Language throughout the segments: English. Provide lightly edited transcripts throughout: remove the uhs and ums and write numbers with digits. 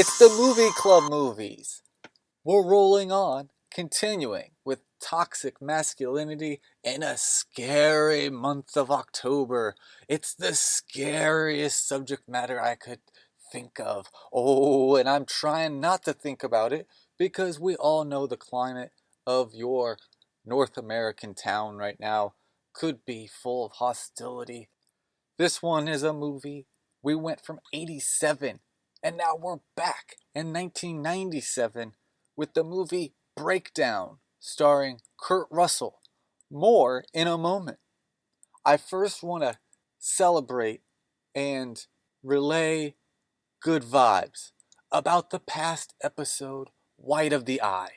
It's the Movie Club movies. We're rolling on, continuing with toxic masculinity in a scary month of October. It's the scariest subject matter I could think of. Oh, and I'm trying not to think about it because we all know the climate of your North American town right now could be full of hostility. This one is a movie. We went from 87 and now we're back in 1997 with the movie Breakdown, starring Kurt Russell. More in a moment. I first want to celebrate and relay good vibes about the past episode, White of the Eye,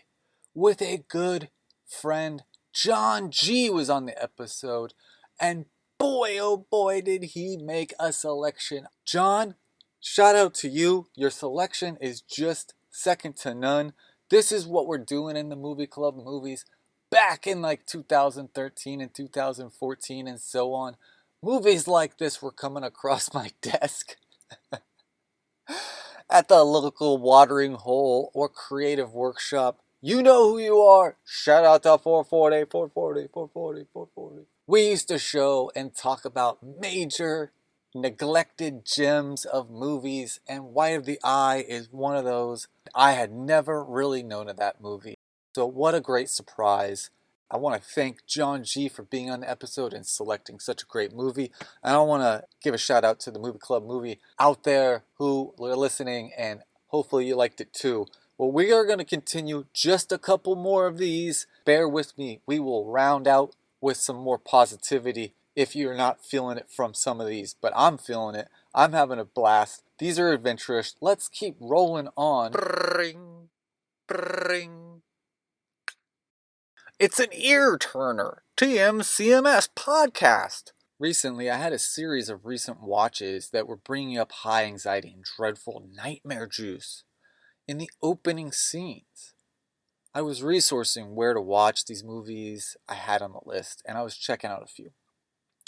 with a good friend. John G was on the episode, and boy, oh boy, did he make a selection. John, shout out to you. Your selection is just second to none. This is what we're doing in the Movie Club movies back in like 2013 and 2014 and so on. Movies like this were coming across my desk at the local watering hole or creative workshop. You know who you are. Shout out to 440, 440, 440, 440. We used to show and talk about major neglected gems of movies, and White of the Eye is one of those. I had never really known of that movie. So what a great surprise. I want to thank John G for being on the episode and selecting such a great movie. And I want to give a shout out to the Movie Club movie out there who are listening, and hopefully you liked it too. Well, we are going to continue just a couple more of these. Bear with me. We will round out with some more positivity if you're not feeling it from some of these. But I'm feeling it. I'm having a blast. These are adventurous. Let's keep rolling on. Bring, bring. It's an ear turner. TMCMS podcast. Recently, I had a series of recent watches that were bringing up high anxiety and dreadful nightmare juice. In the opening scenes, I was resourcing where to watch these movies I had on the list, and I was checking out a few.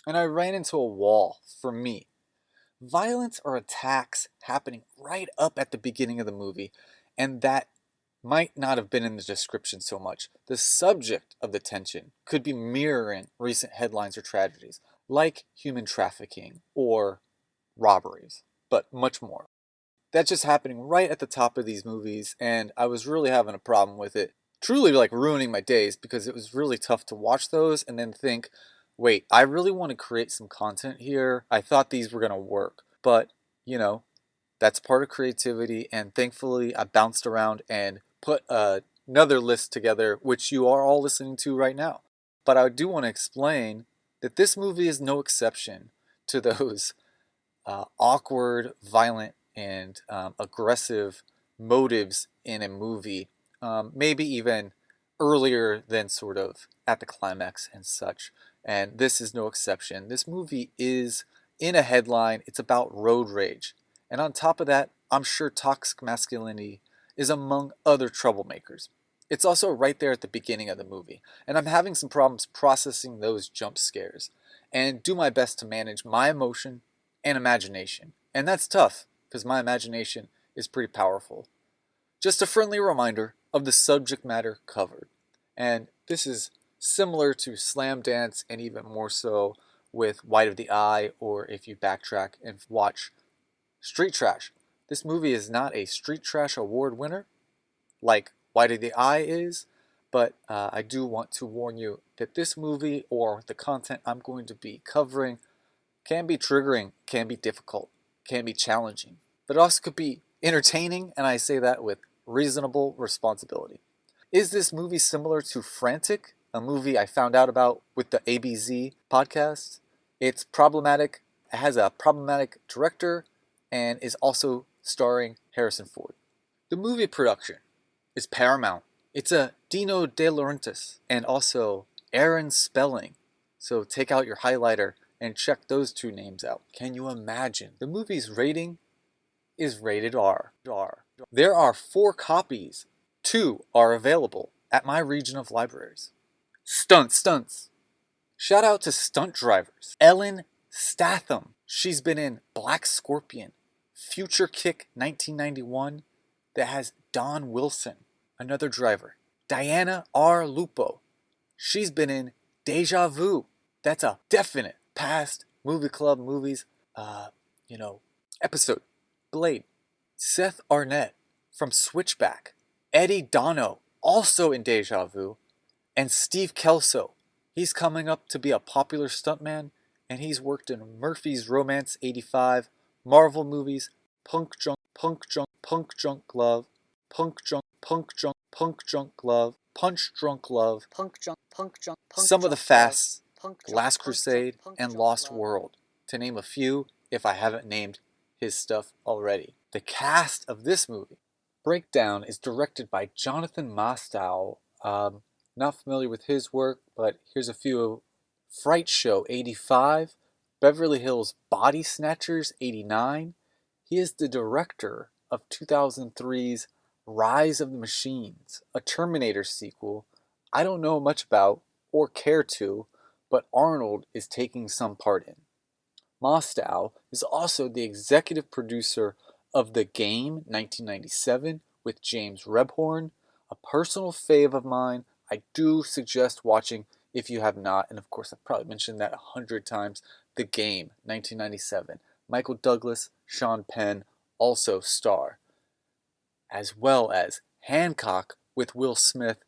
And I ran into a wall for me. Violence or attacks happening right up at the beginning of the movie, and that might not have been in the description so much. The subject of the tension could be mirroring recent headlines or tragedies, like human trafficking or robberies, but much more. That's just happening right at the top of these movies, and I was really having a problem with it. Truly like ruining my days, because it was really tough to watch those and then think, wait, I really want to create some content here. I thought these were going to work, but that's part of creativity, and thankfully I bounced around and put another list together, which you are all listening to right now. But I do want to explain that this movie is no exception to those awkward, violent, and aggressive motives in a movie, maybe even earlier than sort of at the climax and such. And this is no exception. This movie is in a headline. It's about road rage. And on top of that, I'm sure toxic masculinity is among other troublemakers. It's also right there at the beginning of the movie. And I'm having some problems processing those jump scares and do my best to manage my emotion and imagination. And that's tough, because my imagination is pretty powerful. Just a friendly reminder of the subject matter covered. And this is similar to Slam Dance, and even more so with White of the Eye, or if you backtrack and watch Street Trash. This movie is not a Street Trash Award winner like White of the Eye is, but I do want to warn you that this movie, or the content I'm going to be covering, can be triggering, can be difficult, can be challenging, but it also could be entertaining, and I say that with reasonable responsibility. Is this movie similar to Frantic, a movie I found out about with the ABZ podcast? It's problematic, it has a problematic director, and is also starring Harrison Ford. The movie production is Paramount. It's a Dino De Laurentiis and also Aaron Spelling. So take out your highlighter and check those two names out. Can you imagine? The movie's rating is rated R. There are 4 copies. 2 are available at my region of libraries. Stunts. Shout out to stunt drivers. Ellen Statham. She's been in Black Scorpion, Future Kick 1991, that has Don Wilson, another driver. Diana R. Lupo. She's been in Deja Vu. That's a definite past movie club movies, episode. Blade. Seth Arnett from Switchback. Eddie Dono, also in Deja Vu. And Steve Kelso. He's coming up to be a popular stuntman, and he's worked in Murphy's Romance 85, Marvel movies, Punk Junk Love, Punk Junk Love, Punch Drunk Love, Some of the Fasts, Last Crusade, and Lost World, to name a few if I haven't named his stuff already. The cast of this movie, Breakdown, is directed by Jonathan Mostow. Not familiar with his work, but here's a few. Fright Show 85, Beverly Hills Body Snatchers 89. He is the director of 2003's Rise of the Machines, a Terminator sequel I don't know much about or care to, but Arnold is taking some part in. Mostow is also the executive producer of The Game 1997 with James Rebhorn, a personal fave of mine. I do suggest watching if you have not, and of course I've probably mentioned that 100 times, The Game 1997. Michael Douglas, Sean Penn also star, as well as Hancock with Will Smith.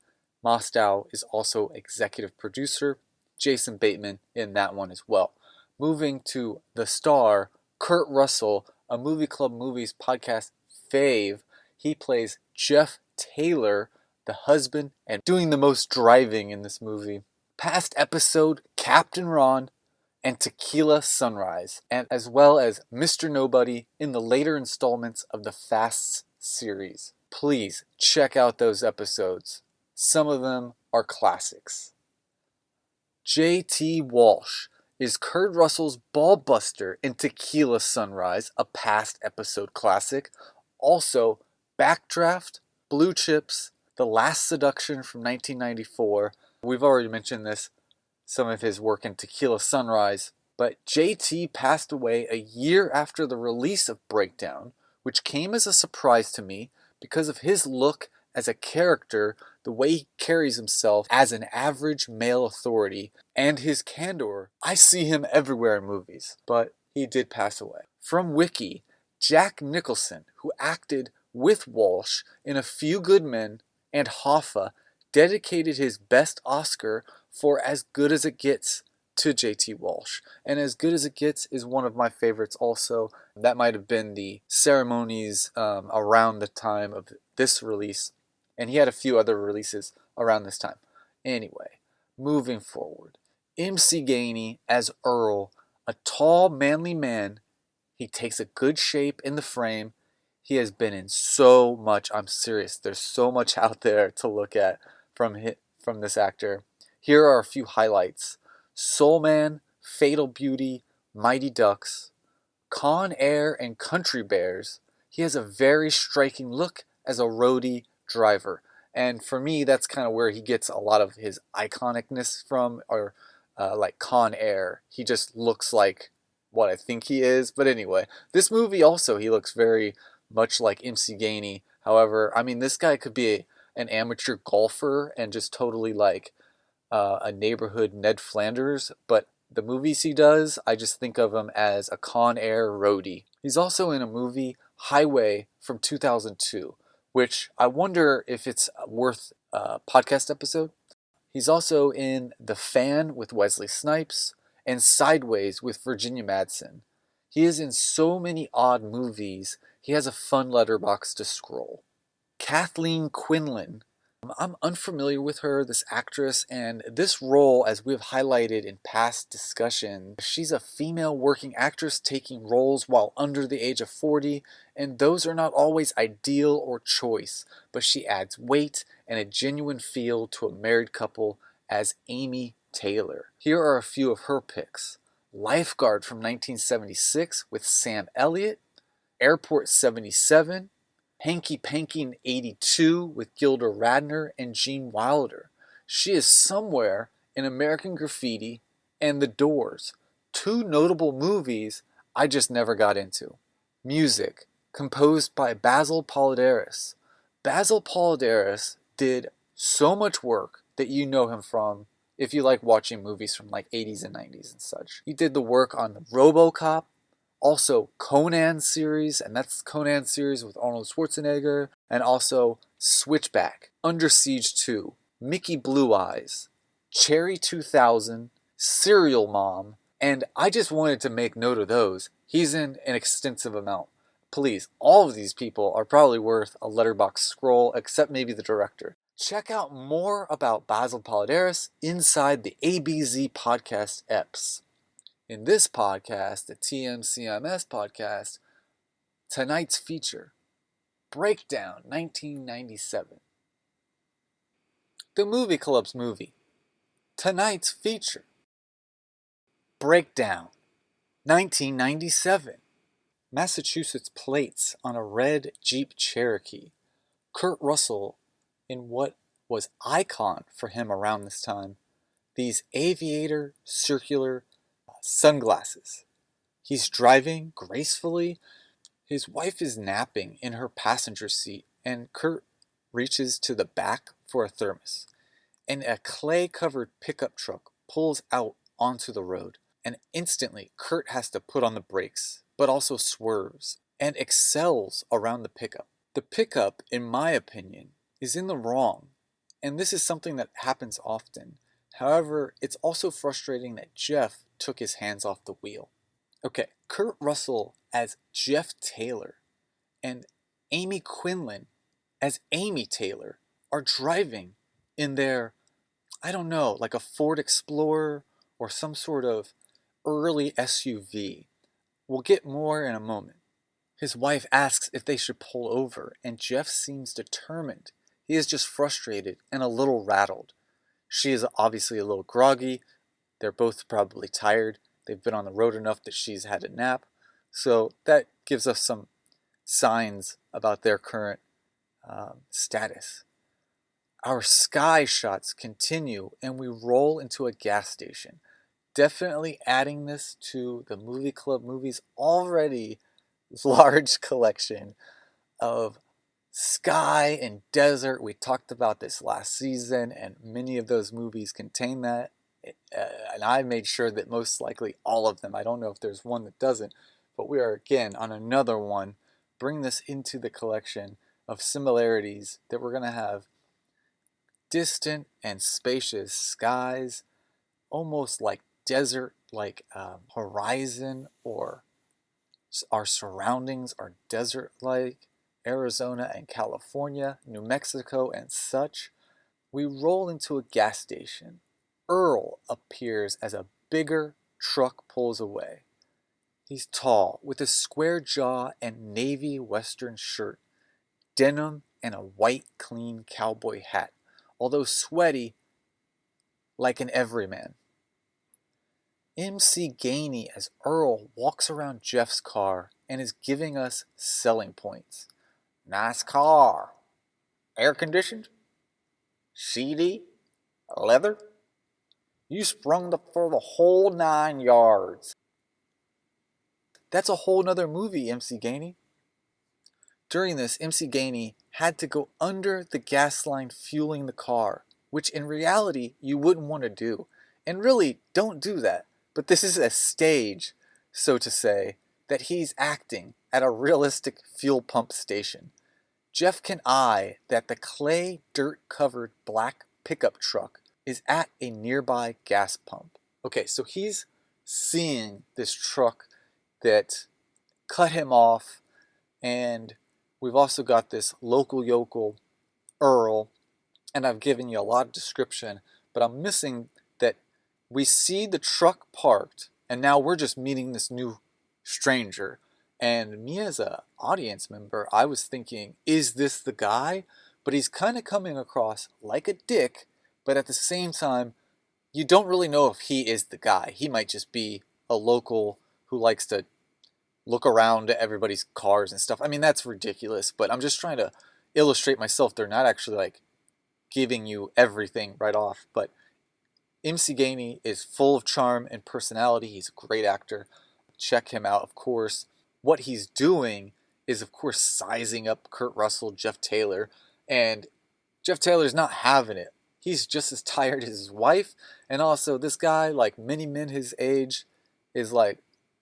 Mostow is also executive producer. Jason Bateman in that one as well. Moving to the star, KurtRussell, a Movie Club Movies podcast fave. He plays Jeff Taylor, the husband, and doing the most driving in this movie. Past episode, Captain Ron and Tequila Sunrise, and as well as Mr. Nobody in the later installments of the Fasts series. Please check out those episodes. Some of them are classics. J.T.Walsh is KurtRussell's ballbuster in Tequila Sunrise, a past episode classic. Also, Backdraft, Blue Chips, The Last Seduction from 1994. We've already mentioned this, some of his work in Tequila Sunrise, but JT passed away a year after the release of Breakdown, which came as a surprise to me because of his look as a character, the way he carries himself as an average male authority, and his candor. I see him everywhere in movies, but he did pass away. From Wiki, Jack Nicholson, who acted with Walsh in A Few Good Men and Hoffa, dedicated his best Oscar for As Good as It Gets to J.T. Walsh. And As Good as It Gets is one of my favorites also. That might have been the ceremonies around the time of this release. And he had a few other releases around this time. Anyway, moving forward. M.C.Gainey as Earl, a tall, manly man. He takes a good shape in the frame. He has been in so much. I'm serious. There's so much out there to look at from this actor. Here are a few highlights. Soul Man, Fatal Beauty, Mighty Ducks, Con Air, and Country Bears. He has a very striking look as a roadie driver. And for me, that's kind of where he gets a lot of his iconicness from, or like Con Air. He just looks like what I think he is. But anyway, this movie also, he looks very much like M.C.Gainey. However, I mean, this guy could be an amateur golfer and just totally like a neighborhood Ned Flanders. But the movies he does, I just think of him as a Con Air roadie. He's also in a movie, Highway, from 2002, which I wonder if it's worth a podcast episode. He's also in The Fan with Wesley Snipes and Sideways with Virginia Madsen. He is in so many odd movies, he has a fun letterbox to scroll. KathleenQuinlan. I'm unfamiliar with her, this actress, and this role, as we've highlighted in past discussions, she's a female working actress taking roles while under the age of 40, and those are not always ideal or choice, but she adds weight and a genuine feel to a married couple as Amy Taylor. Here are a few of her picks. Lifeguard from 1976 with Sam Elliott, Airport 77, Hanky Panky in 82 with Gilda Radner and Gene Wilder. She is somewhere in American Graffiti and The Doors, two notable movies I just never got into. Music, composed by Basil Polidaris. Basil Polidaris did so much work that you know him from if you like watching movies from like 80s and 90s and such. He did the work on the RoboCop, also Conan series, and that's Conan series with Arnold Schwarzenegger, and also Switchback, Under Siege 2, Mickey Blue Eyes, Cherry 2000, Serial Mom, and I just wanted to make note of those. He's in an extensive amount. Please, all of these people are probably worth a letterbox scroll, except maybe the director. Check out more about Basil Polidaris inside the ABZ podcast EPs. In this podcast, the TMCMS podcast, tonight's feature, Breakdown 1997. The Movie Club's movie. Tonight's feature, Breakdown 1997. Massachusetts plates on a red Jeep Cherokee. KurtRussell, in what was icon for him around this time, these aviator circular sunglasses. He's driving gracefully. His wife is napping in her passenger seat, and Kurt reaches to the back for a thermos. And a clay-covered pickup truck pulls out onto the road, and instantly Kurt has to put on the brakes, but also swerves, and excels around the pickup. The pickup, in my opinion, is in the wrong, and this is something that happens often. However, it's also frustrating that Jeff took his hands off the wheel. Okay, KurtRussell as Jeff Taylor and Amy Quinlan as Amy Taylor are driving in their, I don't know, like a Ford Explorer or some sort of early SUV. We'll get more in a moment. His wife asks if they should pull over, and Jeff seems determined. He is just frustrated and a little rattled. She is obviously a little groggy. They're both probably tired. They've been on the road enough that she's had a nap. So that gives us some signs about their current status. Our sky shots continue, and we roll into a gas station. Definitely adding this to the Movie Club movies already large collection of sky and desert. We talked about this last season, and many of those movies contain that. And I made sure that most likely all of them. I don't know if there's one that doesn't, but we are again on another one. Bring this into the collection of similarities that we're going to have distant and spacious skies, almost like desert, like horizon, or our surroundings are desert-like, Arizona and California, New Mexico and such. We roll into a gas station. Earl appears as a bigger truck pulls away. He's tall, with a square jaw and navy western shirt, denim, and a white clean cowboy hat, although sweaty like an everyman. M.C.Gainey as Earl walks around Jeff's car and is giving us selling points. Nice car. Air conditioned? CD? Leather? You sprung for the whole 9 yards. That's a whole nother movie, M.C.Gainey. During this, M.C.Gainey had to go under the gas line fueling the car, which in reality you wouldn't want to do. And really, don't do that. But this is a stage, so to say, that he's acting at a realistic fuel pump station. Jeff can eye that the clay dirt-covered black pickup truck is at a nearby gas pump. Okay, so he's seeing this truck that cut him off, and we've also got this local yokel, Earl, and I've given you a lot of description, but I'm missing that we see the truck parked, and now we're just meeting this new stranger. And me as an audience member, I was thinking, is this the guy? But he's kind of coming across like a dick, but at the same time, you don't really know if he is the guy. He might just be a local who likes to look around at everybody's cars and stuff. I mean, that's ridiculous, but I'm just trying to illustrate myself. They're not actually like giving you everything right off, but M.C.Gainey is full of charm and personality. He's a great actor. Check him out, of course. What he's doing is, of course, sizing up KurtRussell, Jeff Taylor. And Jeff Taylor's not having it. He's just as tired as his wife. And also, this guy, like many men his age, is like,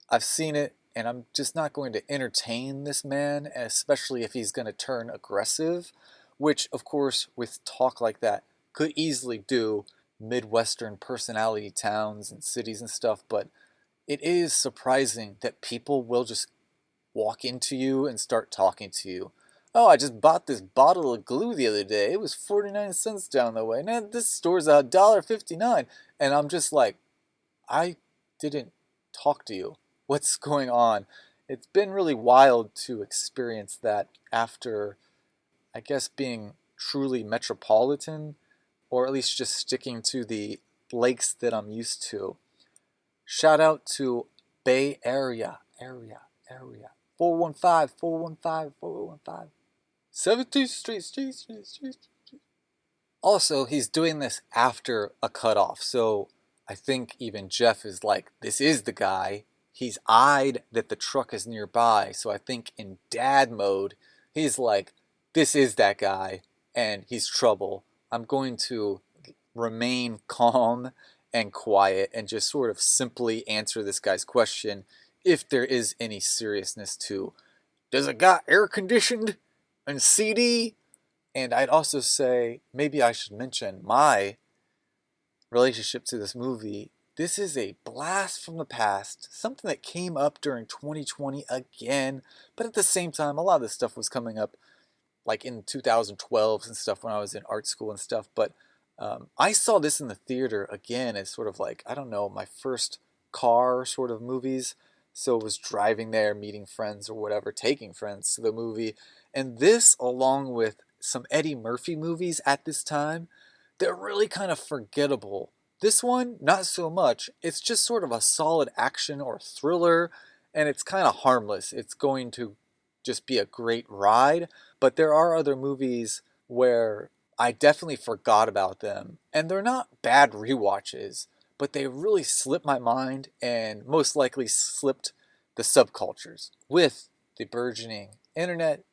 I've seen it, and I'm just not going to entertain this man, especially if he's going to turn aggressive, which, of course, with talk like that, could easily do Midwestern personality towns and cities and stuff. But it is surprising that people will just walk into you and start talking to you. Oh, I just bought this bottle of glue the other day. It was 49 cents down the way. Now this store's $1.59. And I'm just like, I didn't talk to you. What's going on? It's been really wild to experience that after, I guess, being truly metropolitan, or at least just sticking to the lakes that I'm used to. Shout out to Bay Area. 415. 17th Street. Also, he's doing this after a cutoff, so I think even Jeff is like, this is the guy. He's eyed that the truck is nearby, so I think in dad mode, he's like, this is that guy, and he's trouble. I'm going to remain calm and quiet and just sort of simply answer this guy's question if there is any seriousness to, does it got air conditioned and CD? And I'd also say, maybe I should mention my relationship to this movie. This is a blast from the past, something that came up during 2020 again, but at the same time, a lot of this stuff was coming up like in 2012s and stuff when I was in art school and stuff, but I saw this in the theater again as sort of like, I don't know, my first car sort of movies. So it was driving there, meeting friends or whatever, taking friends to the movie. And this, along with some Eddie Murphy movies at this time, they're really kind of forgettable. This one, not so much. It's just sort of a solid action or thriller, and it's kind of harmless. It's going to just be a great ride. But there are other movies where I definitely forgot about them, and they're not bad rewatches, but they really slipped my mind and most likely slipped the subcultures with the burgeoning internet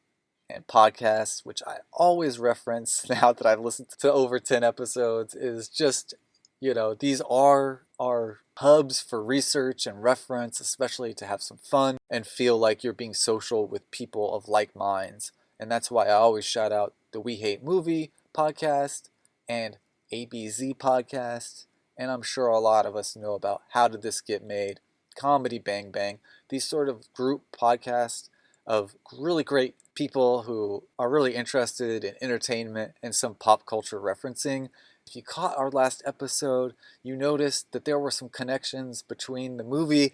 and podcasts, which I always reference now that I've listened to over 10 episodes, is just, these are our hubs for research and reference, especially to have some fun and feel like you're being social with people of like minds. And that's why I always shout out the We Hate Movie podcast and ABZ podcast. And I'm sure a lot of us know about How Did This Get Made, Comedy Bang Bang, these sort of group podcasts of really great people who are really interested in entertainment and some pop culture referencing. If you caught our last episode, you noticed that there were some connections between the movie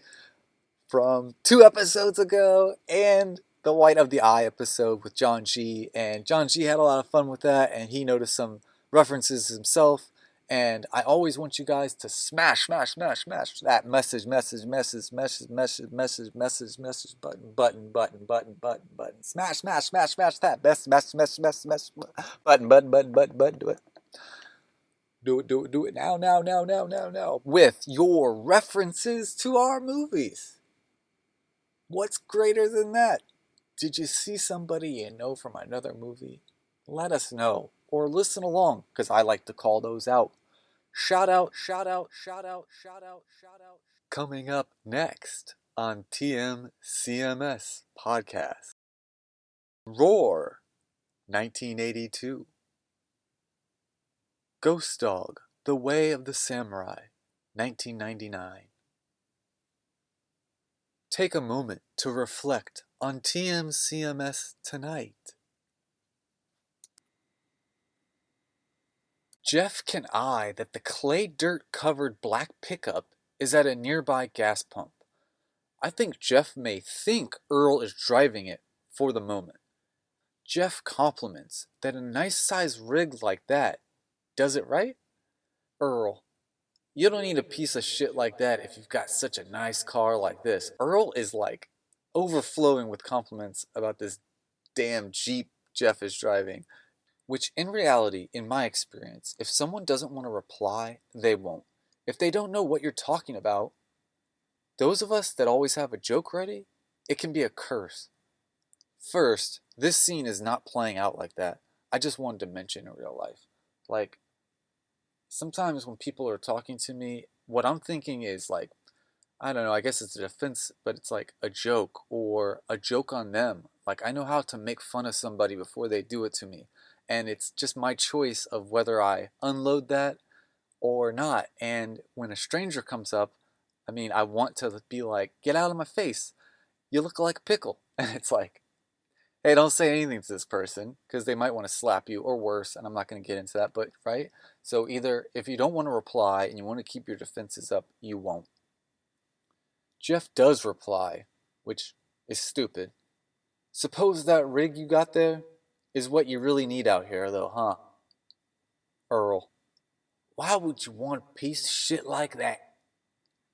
from 2 episodes ago and the White of the Eye episode with John G. And John G had a lot of fun with that, and he noticed some references himself. And I always want you guys to smash that message button. Smash that message button. Do it now. With your references to our movies. What's greater than that? Did you see somebody you know from another movie? Let us know. Or listen along, because I like to call those out. Shout out. Coming up next on TMCMS podcast. Roar, 1982. Ghost Dog, The Way of the Samurai, 1999. Take a moment to reflect on TMCMS tonight. Jeff can eye that the clay dirt covered black pickup is at a nearby gas pump. I think Jeff may think Earl is driving it for the moment. Jeff compliments that a nice sized rig like that does it right. Earl, you don't need a piece of shit like that if you've got such a nice car like this. Earl is like overflowing with compliments about this damn Jeep Jeff is driving. Which in reality, in my experience, if someone doesn't want to reply, they won't. If they don't know what you're talking about, those of us that always have a joke ready, it can be a curse. First, this scene is not playing out like that. I just wanted to mention in real life. Like, sometimes when people are talking to me, what I'm thinking is like, I don't know, I guess it's a defense, but it's like a joke or a joke on them. Like, I know how to make fun of somebody before they do it to me. And it's just my choice of whether I unload that or not. And when a stranger comes up, I mean, I want to be like, get out of my face. You look like a pickle. And it's like, hey, don't say anything to this person because they might want to slap you or worse. And I'm not going to get into that, but right? So either if you don't want to reply and you want to keep your defenses up, you won't. Jeff does reply, which is stupid. Suppose that rig you got there is what you really need out here, though, huh? Earl. Why would you want a piece of shit like that?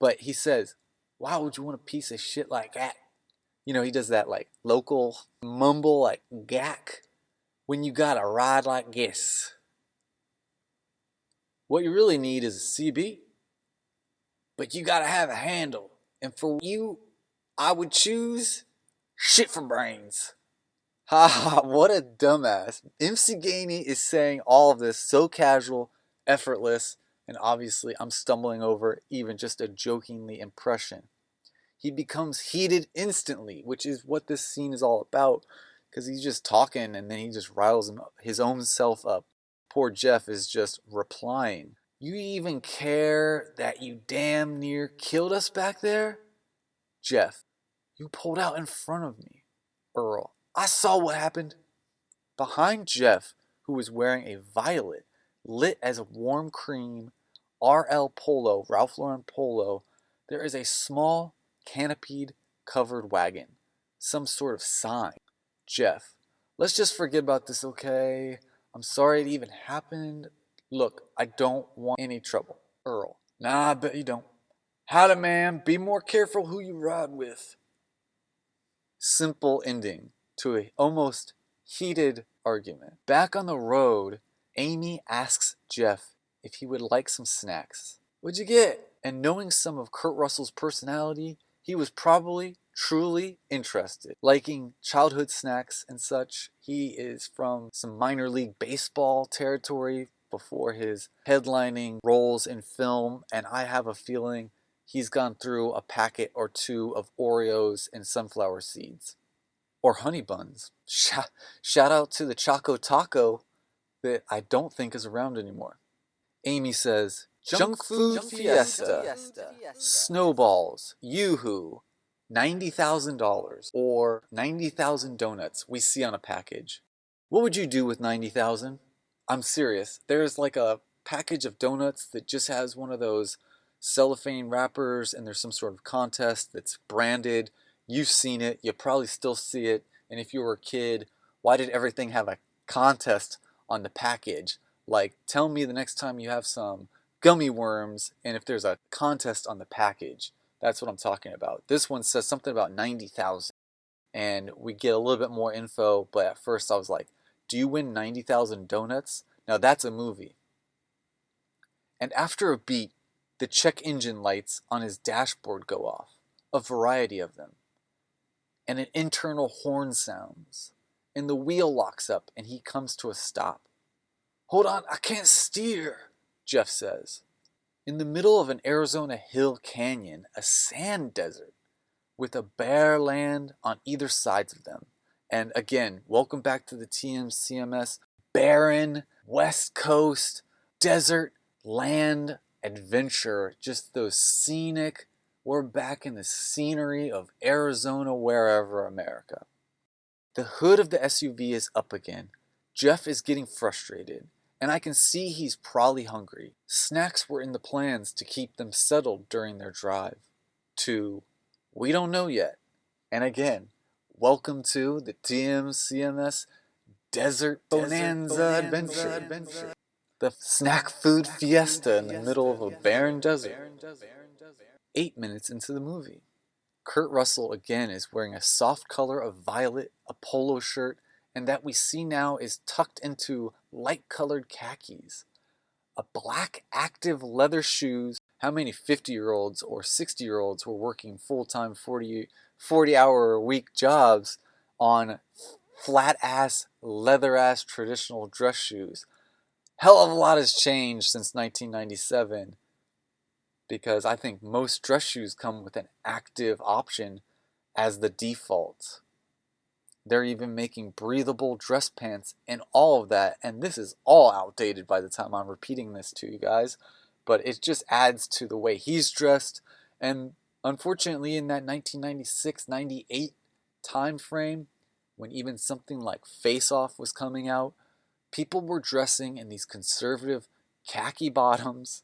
But he says, why would you want a piece of shit like that? You know, he does that like local mumble, like gack, when you got a ride like this. What you really need is a CB, but you gotta have a handle. And for you, I would choose shit for brains. Ha ha, what a dumbass. M.C.Gainey is saying all of this so casual, effortless, and obviously I'm stumbling over even just a jokingly impression. He becomes heated instantly, which is what this scene is all about, because he's just talking and then he just riles his own self up. Poor Jeff is just replying. You even care that you damn near killed us back there? Jeff, you pulled out in front of me. Earl, I saw what happened. Behind Jeff, who was wearing a violet, lit as a warm cream, RL Polo, Ralph Lauren Polo, there is a small, canopied, covered wagon. Some sort of sign. Jeff, let's just forget about this, okay? I'm sorry it even happened. Look, I don't want any trouble. Earl, nah, I bet you don't. Howdy, man. Be more careful who you ride with. Simple ending to a almost heated argument. Back on the road, Amy asks Jeff if he would like some snacks. What'd you get? And knowing some of Kurt Russell's personality, he was probably truly interested. Liking childhood snacks and such, he is from some minor league baseball territory before his headlining roles in film, and I have a feeling he's gone through a packet or two of Oreos and sunflower seeds. Or honey buns. Shout out to the Choco Taco that I don't think is around anymore. Amy says, Junk food fiesta. Snowballs. Yoo-hoo. $90,000 or 90,000 donuts we see on a package. What would you do with 90,000? I'm serious. There's like a package of donuts that just has one of those cellophane wrappers and there's some sort of contest that's branded. You've seen it. You probably still see it. And if you were a kid, why did everything have a contest on the package? Like, tell me the next time you have some gummy worms and if there's a contest on the package. That's what I'm talking about. This one says something about 90,000. And we get a little bit more info, but at first I was like, do you win 90,000 donuts? Now that's a movie. And after a beat, the check engine lights on his dashboard go off, a variety of them. And an internal horn sounds. And the wheel locks up and he comes to a stop. Hold on, I can't steer, Jeff says. In the middle of an Arizona hill canyon, a sand desert, with a bare land on either sides of them. And again, welcome back to the TMCMS, barren, West Coast, desert, land, adventure, just those scenic, we're back in the scenery of Arizona, wherever, America. The hood of the SUV is up again. Jeff is getting frustrated, and I can see he's probably hungry. Snacks were in the plans to keep them settled during their drive. To, we don't know yet. And again, welcome to the TMCMS Desert Bonanza Adventure. The snack food fiesta in the middle of a barren desert. 8 minutes into the movie. Kurt Russell again is wearing a soft color of violet, a polo shirt, and that we see now is tucked into light-colored khakis. A black active leather shoes. How many 50-year-olds or 60-year-olds were working full-time 40-hour-a-week jobs on flat-ass, leather-ass traditional dress shoes. Hell of a lot has changed since 1997, because I think most dress shoes come with an active option as the default. They're even making breathable dress pants and all of that, and this is all outdated by the time I'm repeating this to you guys, but it just adds to the way he's dressed. And unfortunately, in that 1996-98 time frame, when even something like Face Off was coming out, people were dressing in these conservative khaki bottoms,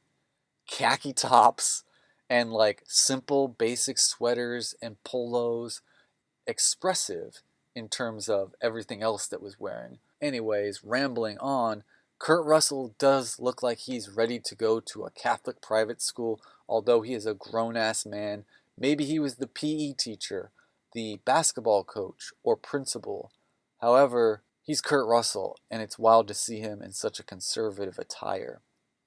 khaki tops, and like simple basic sweaters and polos, expressive in terms of everything else that was wearing. Anyways, rambling on, KurtRussell does look like he's ready to go to a Catholic private school, although he is a grown-ass man. Maybe he was the PE teacher, the basketball coach, or principal. However, he's KurtRussell, and it's wild to see him in such a conservative attire.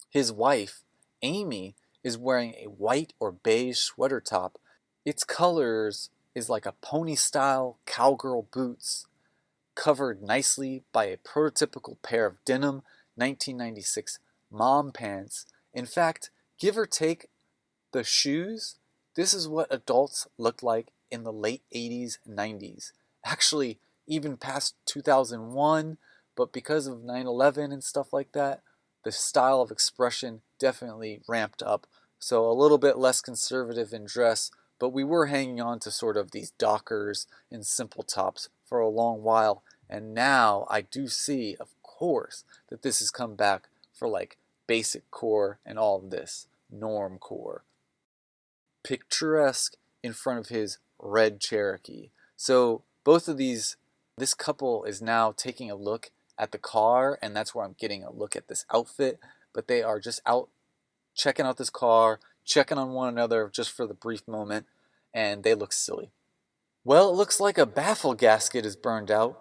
His wife, Amy, is wearing a white or beige sweater top. Its colors is like a pony-style cowgirl boots, covered nicely by a prototypical pair of denim 1996 mom pants. In fact, give or take the shoes, this is what adults looked like in the late 80s and 90s. Actually, even past 2001, but because of 9/11 and stuff like that, the style of expression definitely ramped up. So a little bit less conservative in dress, but we were hanging on to sort of these Dockers and simple tops for a long while. And now I do see, of course, that this has come back for like basic core and all of this norm core. Picturesque in front of his red Cherokee. So both of these, this couple is now taking a look at the car, and that's where I'm getting a look at this outfit. But they are just out checking out this car, checking on one another just for the brief moment, and they look silly. Well, it looks like a baffle gasket is burned out.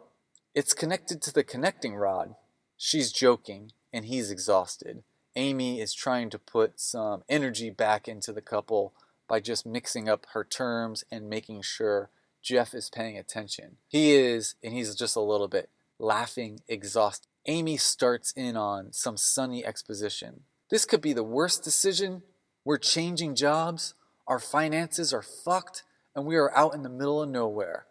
It's connected to the connecting rod. She's joking, and he's exhausted. Amy is trying to put some energy back into the couple by just mixing up her terms and making sure Jeff is paying attention. He is, and he's just a little bit laughing, exhausted. Amy starts in on some sunny exposition. This could be the worst decision. We're changing jobs, our finances are fucked, and we are out in the middle of nowhere.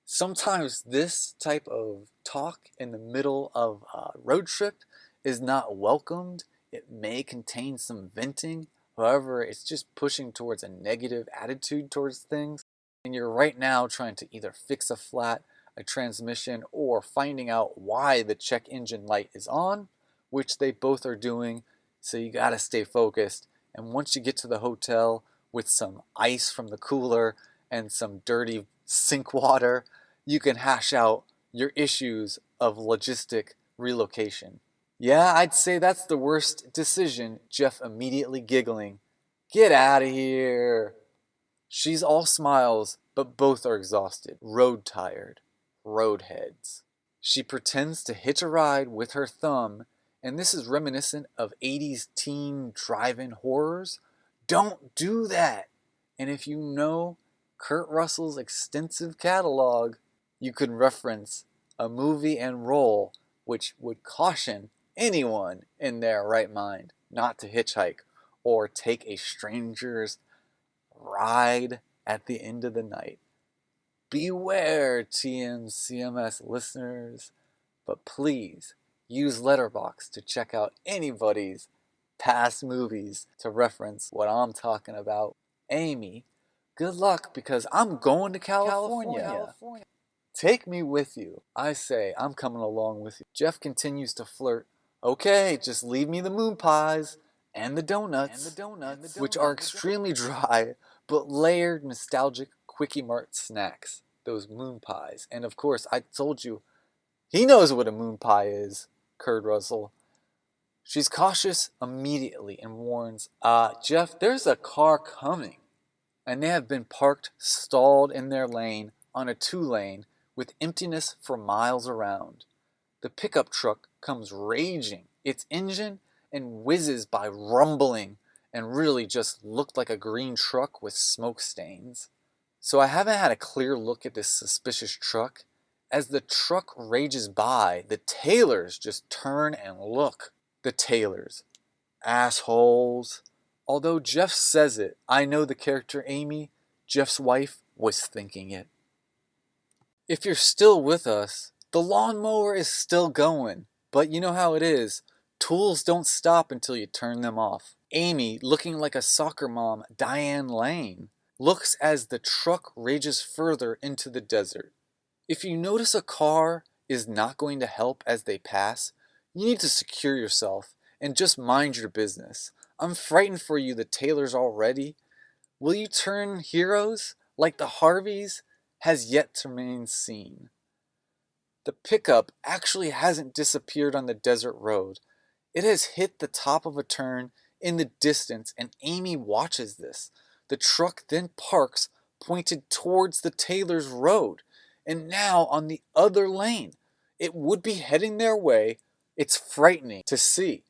Sometimes this type of talk in the middle of a road trip is not welcomed. It may contain some venting. However, it's just pushing towards a negative attitude towards things. And you're right now trying to either fix a flat, a transmission, or finding out why the check engine light is on, which they both are doing. So you gotta stay focused. And once you get to the hotel with some ice from the cooler and some dirty sink water, you can hash out your issues of logistic relocation. Yeah, I'd say that's the worst decision, Jeff immediately giggling. Get out of here. She's all smiles, but both are exhausted, road tired, roadheads. She pretends to hitch a ride with her thumb, and this is reminiscent of 80s teen drive-in horrors. Don't do that! And if you know KurtRussell's extensive catalog, you could reference a movie and role which would caution anyone in their right mind not to hitchhike or take a stranger's ride at the end of the night. Beware, TMCMS listeners, but please use Letterboxd to check out anybody's past movies to reference what I'm talking about. Amy, good luck, because I'm going to California. Take me with you. I say, I'm coming along with you. Jeff continues to flirt. Okay, just leave me the moon pies and the donuts, which are extremely dry, but layered, nostalgic Quickie Mart snacks. Those moon pies. And of course, I told you, he knows what a moon pie is, KurtRussell. She's cautious immediately and warns, Jeff, there's a car coming. And they have been parked, stalled in their lane on a 2-lane with emptiness for miles around. The pickup truck comes raging, its engine and whizzes by rumbling and really just looked like a green truck with smoke stains. So I haven't had a clear look at this suspicious truck, As the truck rages by, the Taylors just turn and look. The Taylors. Assholes. Although Jeff says it, I know the character Amy, Jeff's wife, was thinking it. If you're still with us, the lawnmower is still going. But you know how it is. Tools don't stop until you turn them off. Amy, looking like a soccer mom, Diane Lane, looks as the truck rages further into the desert. If you notice a car is not going to help as they pass, you need to secure yourself and just mind your business. I'm frightened for you, the Taylors, already. Will you turn heroes like the Harveys? Has yet to remain seen. The pickup actually hasn't disappeared on the desert road. It has hit the top of a turn in the distance, and Amy watches this. The truck then parks, pointed towards the Taylor's road, and now on the other lane. It would be heading their way. It's frightening to see.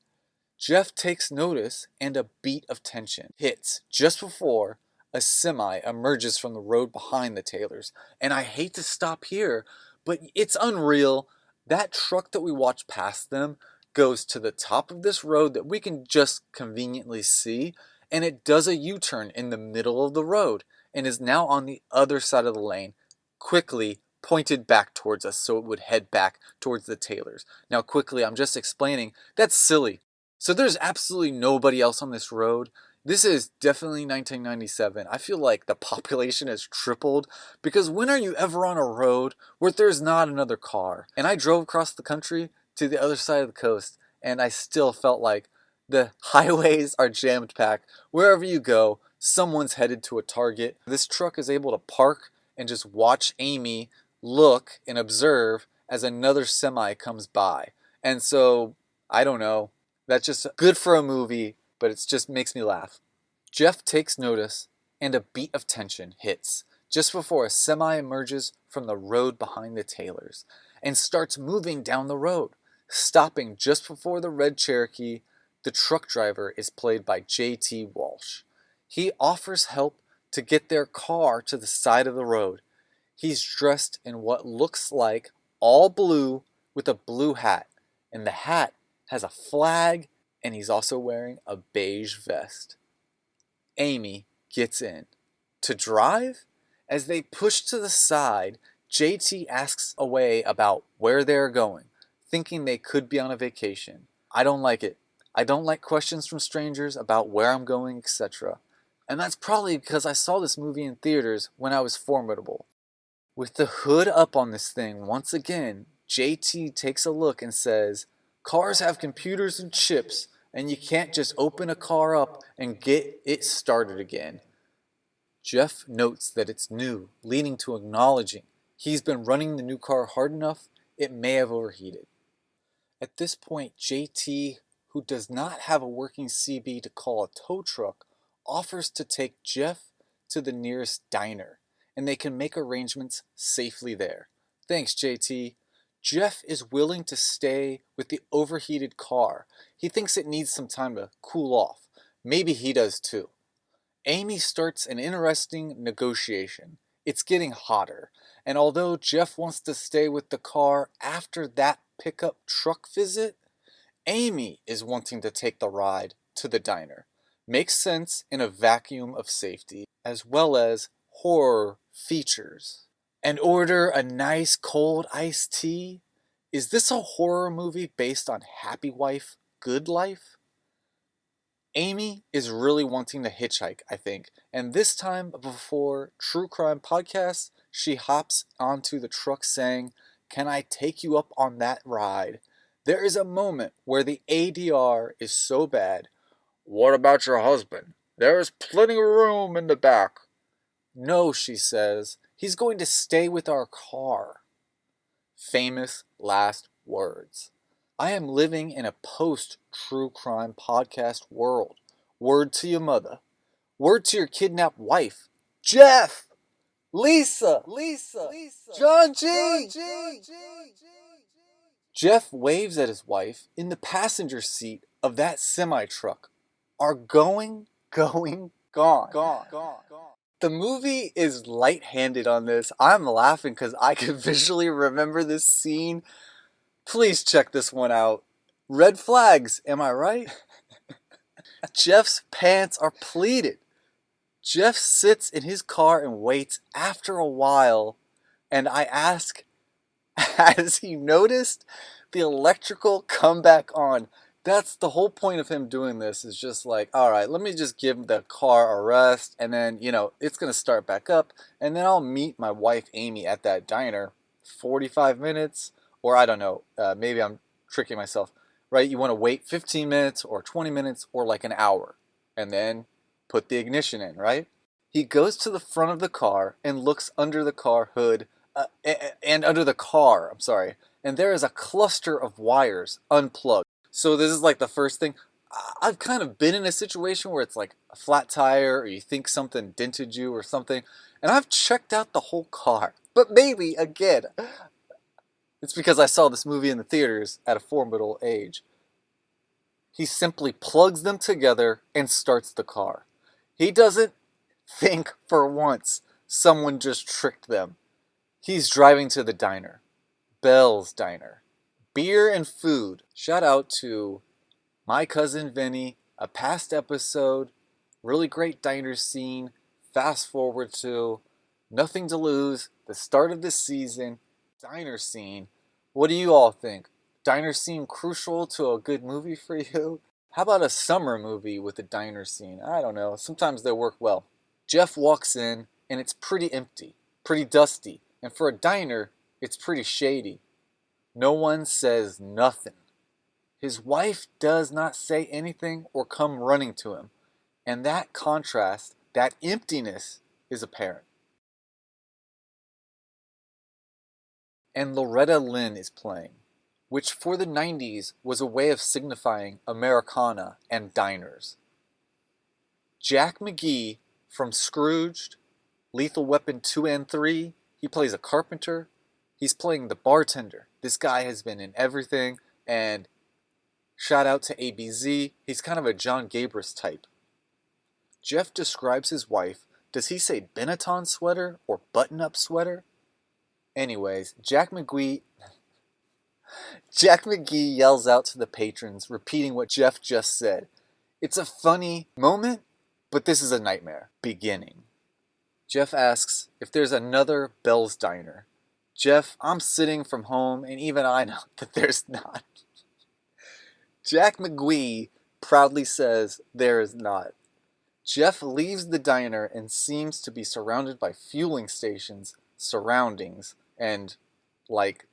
Jeff takes notice, and a beat of tension hits just before a semi emerges from the road behind the Taylors. And I hate to stop here, but it's unreal. That truck that we watched past them goes to the top of this road that we can just conveniently see, and it does a U-turn in the middle of the road and is now on the other side of the lane, quickly pointed back towards us so it would head back towards the Taylors. Now quickly, I'm just explaining, that's silly. So there's absolutely nobody else on this road. This is definitely 1997. I feel like the population has tripled, because when are you ever on a road where there's not another car? And I drove across the country to the other side of the coast, and I still felt like the highways are jammed packed. Wherever you go, someone's headed to a target. This truck is able to park and just watch Amy look and observe as another semi comes by. And so, I don't know, that's just good for a movie, but it just makes me laugh. Jeff takes notice, and a beat of tension hits just before a semi emerges from the road behind the Taylors and starts moving down the road, stopping just before the red Cherokee. The truck driver is played by J.T.Walsh. He offers help to get their car to the side of the road. He's dressed in what looks like all blue with a blue hat, and the hat has a flag, and he's also wearing a beige vest. Amy gets in. To drive? As they push to the side, JT asks away about where they're going, thinking they could be on a vacation. I don't like it. I don't like questions from strangers about where I'm going, etc. And that's probably because I saw this movie in theaters when I was formidable. With the hood up on this thing, once again, JT takes a look and says, "Cars have computers and chips, and you can't just open a car up and get it started again." Jeff notes that it's new, leading to acknowledging he's been running the new car hard enough, it may have overheated. At this point, JT, who does not have a working CB to call a tow truck, offers to take Jeff to the nearest diner, and they can make arrangements safely there. Thanks, JT. Jeff is willing to stay with the overheated car. He thinks it needs some time to cool off. Maybe he does too. Amy starts an interesting negotiation. It's getting hotter, and although Jeff wants to stay with the car after that pickup truck visit, Amy is wanting to take the ride to the diner. Makes sense in a vacuum of safety, as well as horror features. And order a nice cold iced tea? Is this a horror movie based on Happy Wife, Good Life? Amy is really wanting to hitchhike, I think, and this time before true crime podcasts, she hops onto the truck saying, "Can I take you up on that ride?" There is a moment where the ADR is so bad. "What about your husband? There is plenty of room in the back." "No," she says, "he's going to stay with our car." Famous last words. I am living in a post-true crime podcast world. Word to your mother. Word to your kidnapped wife. Jeff! Lisa! John G! Jeff waves at his wife in the passenger seat of that semi-truck. Are gone. The movie is light-handed on this. I'm laughing because I can visually remember this scene. Please check this one out. Red flags, am I right? Jeff's pants are pleated. Jeff sits in his car and waits after a while, and I ask, has he noticed the electrical come back on? That's the whole point of him doing this, is just like, all right, let me just give the car a rest, and then, it's going to start back up, and then I'll meet my wife, Amy, at that diner. 45 minutes, or I don't know, maybe I'm tricking myself, right? You want to wait 15 minutes, or 20 minutes, or like an hour, and then put the ignition in, right? He goes to the front of the car and looks under the car hood, and under the car, I'm sorry, and there is a cluster of wires unplugged. So this is like the first thing. I've kind of been in a situation where it's like a flat tire, or you think something dented you or something, and I've checked out the whole car. But maybe, again, it's because I saw this movie in the theaters at a formidable age. He simply plugs them together and starts the car. He doesn't think for once someone just tricked them. He's driving to the diner. Bell's Diner. Beer and food. Shout out to my cousin Vinny, a past episode, really great diner scene. Fast forward to Nothing to Lose, the start of the season, diner scene. What do you all think? Diner scene crucial to a good movie for you? How about a summer movie with a diner scene? I don't know. Sometimes they work well. Jeff walks in, and it's pretty empty, pretty dusty, and for a diner, it's pretty shady. No one says nothing. His wife does not say anything or come running to him, and that contrast, that emptiness, is apparent. And Loretta Lynn is playing, which for the 90s was a way of signifying Americana and diners. Jack McGee from Scrooged, Lethal Weapon 2 and 3, he plays a carpenter. He's playing the bartender. This guy has been in everything, and shout out to ABZ, he's kind of a John Gabris type. Jeff describes his wife. Does he say Benetton sweater or button-up sweater? Anyways, Jack McGee yells out to the patrons, repeating what Jeff just said. It's a funny moment, but this is a nightmare beginning. Jeff asks if there's another Bell's Diner. Jeff, I'm sitting from home, and even I know that there's not. Jack McGee proudly says there is not. Jeff leaves the diner and seems to be surrounded by fueling stations, surroundings, and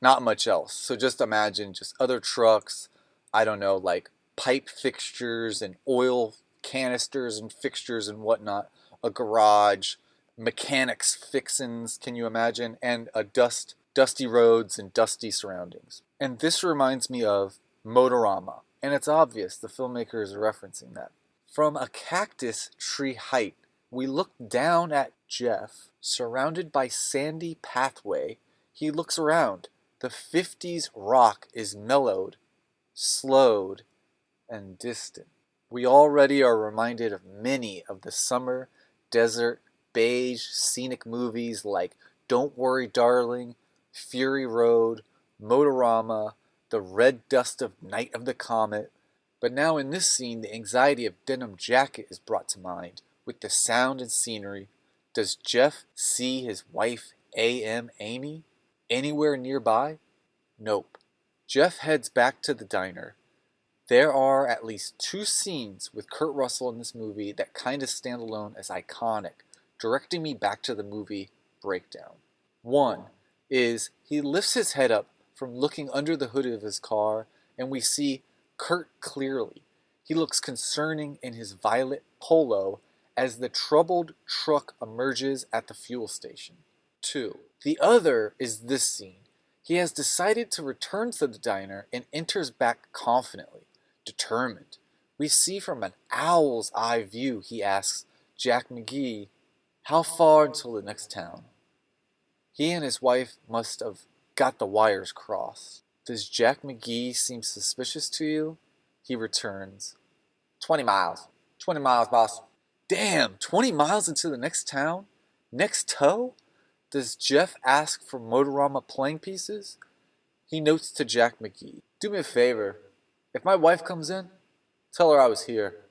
not much else. So just imagine just other trucks, I don't know, like pipe fixtures and oil canisters and fixtures and whatnot, a garage, mechanics fixins, can you imagine, and a dusty roads and dusty surroundings. And this reminds me of Motorama, and it's obvious the filmmaker is referencing that. From a cactus tree height, we look down at Jeff, surrounded by sandy pathway. He looks around. The 50s rock is mellowed, slowed, and distant. We already are reminded of many of the summer, desert, beige, scenic movies like Don't Worry Darling, Fury Road, Motorama, The Red Dust of Night of the Comet. But now in this scene, the anxiety of Denim Jacket is brought to mind with the sound and scenery. Does Jeff see his wife, A.M. Amy, anywhere nearby? Nope. Jeff heads back to the diner. There are at least 2 scenes with Kurt Russell in this movie that kind of stand alone as iconic, directing me back to the movie Breakdown. One is he lifts his head up from looking under the hood of his car, and we see Kurt clearly. He looks concerning in his violet polo as the troubled truck emerges at the fuel station. 2. The other is this scene. He has decided to return to the diner and enters back confidently, determined. We see from an owl's eye view, he asks Jack McGee, how far until the next town? He and his wife must have got the wires crossed. Does Jack McGee seem suspicious to you? He returns. 20 miles. 20 miles, boss. Damn, 20 miles into the next town? Next tow? Does Jeff ask for Motorama playing pieces? He notes to Jack McGee, "Do me a favor. If my wife comes in, tell her I was here.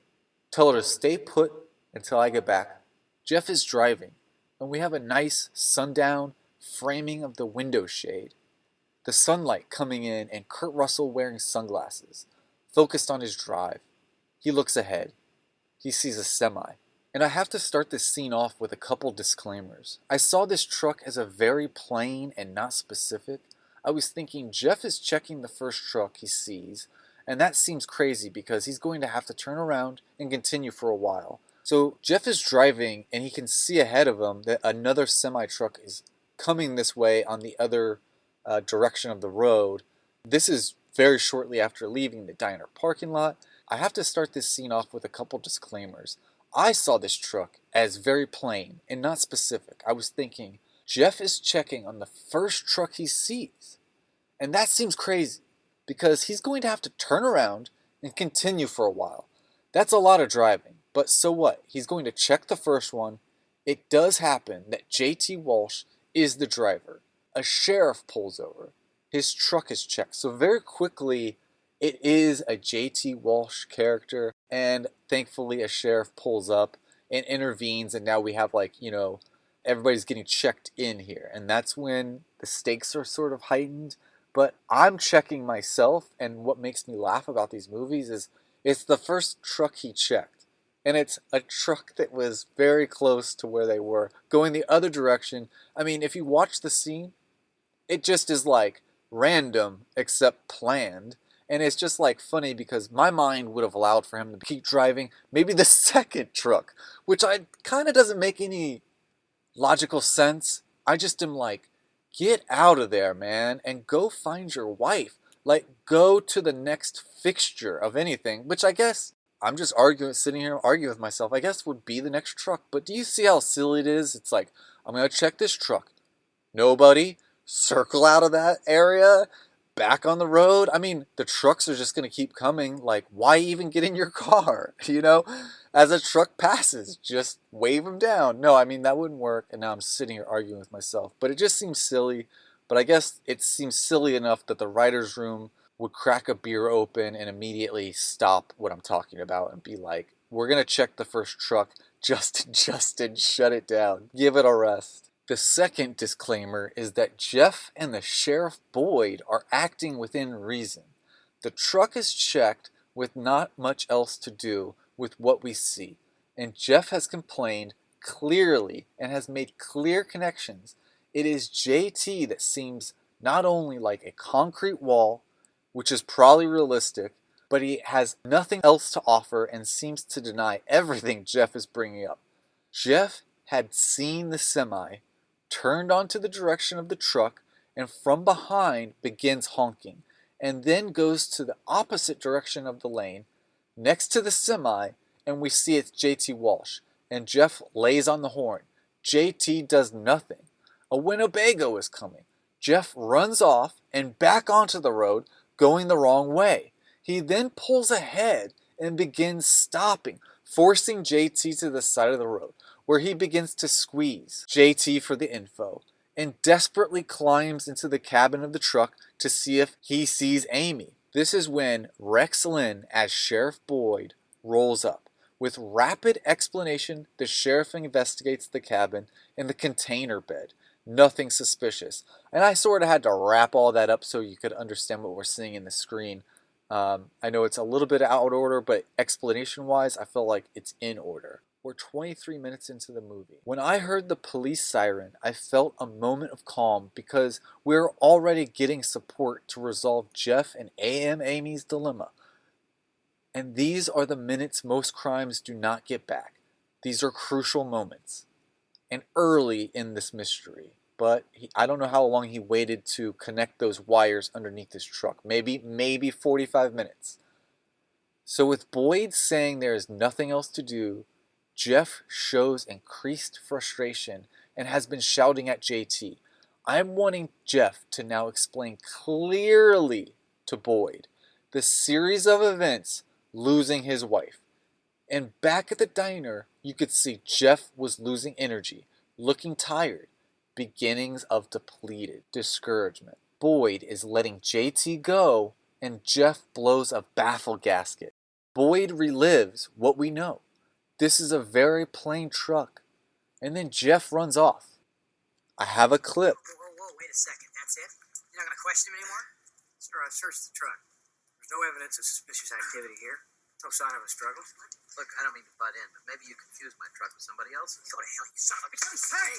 Tell her to stay put until I get back." Jeff is driving, and we have a nice sundown framing of the window shade. The sunlight coming in and Kurt Russell wearing sunglasses, focused on his drive. He looks ahead. He sees a semi. And I have to start this scene off with a couple disclaimers. I saw this truck as a very plain and not specific. I was thinking Jeff is checking the first truck he sees, and that seems crazy because he's going to have to turn around and continue for a while. So Jeff is driving and he can see ahead of him that another semi-truck is coming this way on the other direction of the road. This is very shortly after leaving the diner parking lot. I have to start this scene off with a couple disclaimers. I saw this truck as very plain and not specific. I was thinking, Jeff is checking on the first truck he sees. And that seems crazy because he's going to have to turn around and continue for a while. That's a lot of driving, but so what? He's going to check the first one. It does happen that J.T.Walsh is the driver. A sheriff pulls over. His truck is checked. So very quickly, it is a J.T.Walsh character, and thankfully a sheriff pulls up and intervenes, and now we have everybody's getting checked in here, and that's when the stakes are sort of heightened. But I'm checking myself, and what makes me laugh about these movies is it's the first truck he checked, and it's a truck that was very close to where they were, going the other direction. I mean, if you watch the scene, it just is random except planned. And it's just funny because my mind would have allowed for him to keep driving maybe the second truck, which kind of doesn't make any logical sense. I just am get out of there, man, and go find your wife. Go to the next fixture of anything, which I guess I'm just sitting here arguing with myself, I guess would be the next truck. But do you see how silly it is? It's I'm going to check this truck. Nobody. Circle out of that area. Back on the road. I mean, the trucks are just going to keep coming. Why even get in your car? As a truck passes, just wave them down. No, I mean, that wouldn't work. And now I'm sitting here arguing with myself. But it just seems silly. But I guess it seems silly enough that the writer's room would crack a beer open and immediately stop what I'm talking about and be like, we're going to check the first truck. Justin, shut it down. Give it a rest. The second disclaimer is that Jeff and the Sheriff Boyd are acting within reason. The truck is checked with not much else to do with what we see, and Jeff has complained clearly and has made clear connections. It is JT that seems not only like a concrete wall, which is probably realistic, but he has nothing else to offer and seems to deny everything Jeff is bringing up. Jeff had seen the semi, turned onto the direction of the truck, and from behind begins honking, and then goes to the opposite direction of the lane, next to the semi, and we see it's J.T.Walsh, and Jeff lays on the horn. J.T. does nothing. A Winnebago is coming. Jeff runs off and back onto the road, going the wrong way. He then pulls ahead and begins stopping, forcing J.T. to the side of the road, where he begins to squeeze J.T. for the info, and desperately climbs into the cabin of the truck to see if he sees Amy. This is when Rex Lynn, as Sheriff Boyd, rolls up. With rapid explanation, the sheriff investigates the cabin and the container bed. Nothing suspicious. And I sort of had to wrap all that up so you could understand what we're seeing in the screen. I know it's a little bit out of order, but explanation-wise, I feel like it's in order. We're 23 minutes into the movie. When I heard the police siren, I felt a moment of calm because we're already getting support to resolve Jeff and A.M. Amy's dilemma. And these are the minutes most crimes do not get back. These are crucial moments. And early in this mystery. But I don't know how long he waited to connect those wires underneath his truck. Maybe 45 minutes. So with Boyd saying there is nothing else to do, Jeff shows increased frustration and has been shouting at JT. I'm wanting Jeff to now explain clearly to Boyd the series of events losing his wife. And back at the diner, you could see Jeff was losing energy, looking tired, beginnings of depleted, discouragement. Boyd is letting JT go, and Jeff blows a baffle gasket. Boyd relives what we know. This is a very plain truck. And then Jeff runs off. I have a clip. Whoa, wait a second. That's it? You're not going to question him anymore? Sir, I've searched the truck. There's no evidence of suspicious activity here. No sign of a struggle. Look, I don't mean to butt in, but maybe you confused my truck with somebody else's. Go to hell, you son of a bitch. Hey,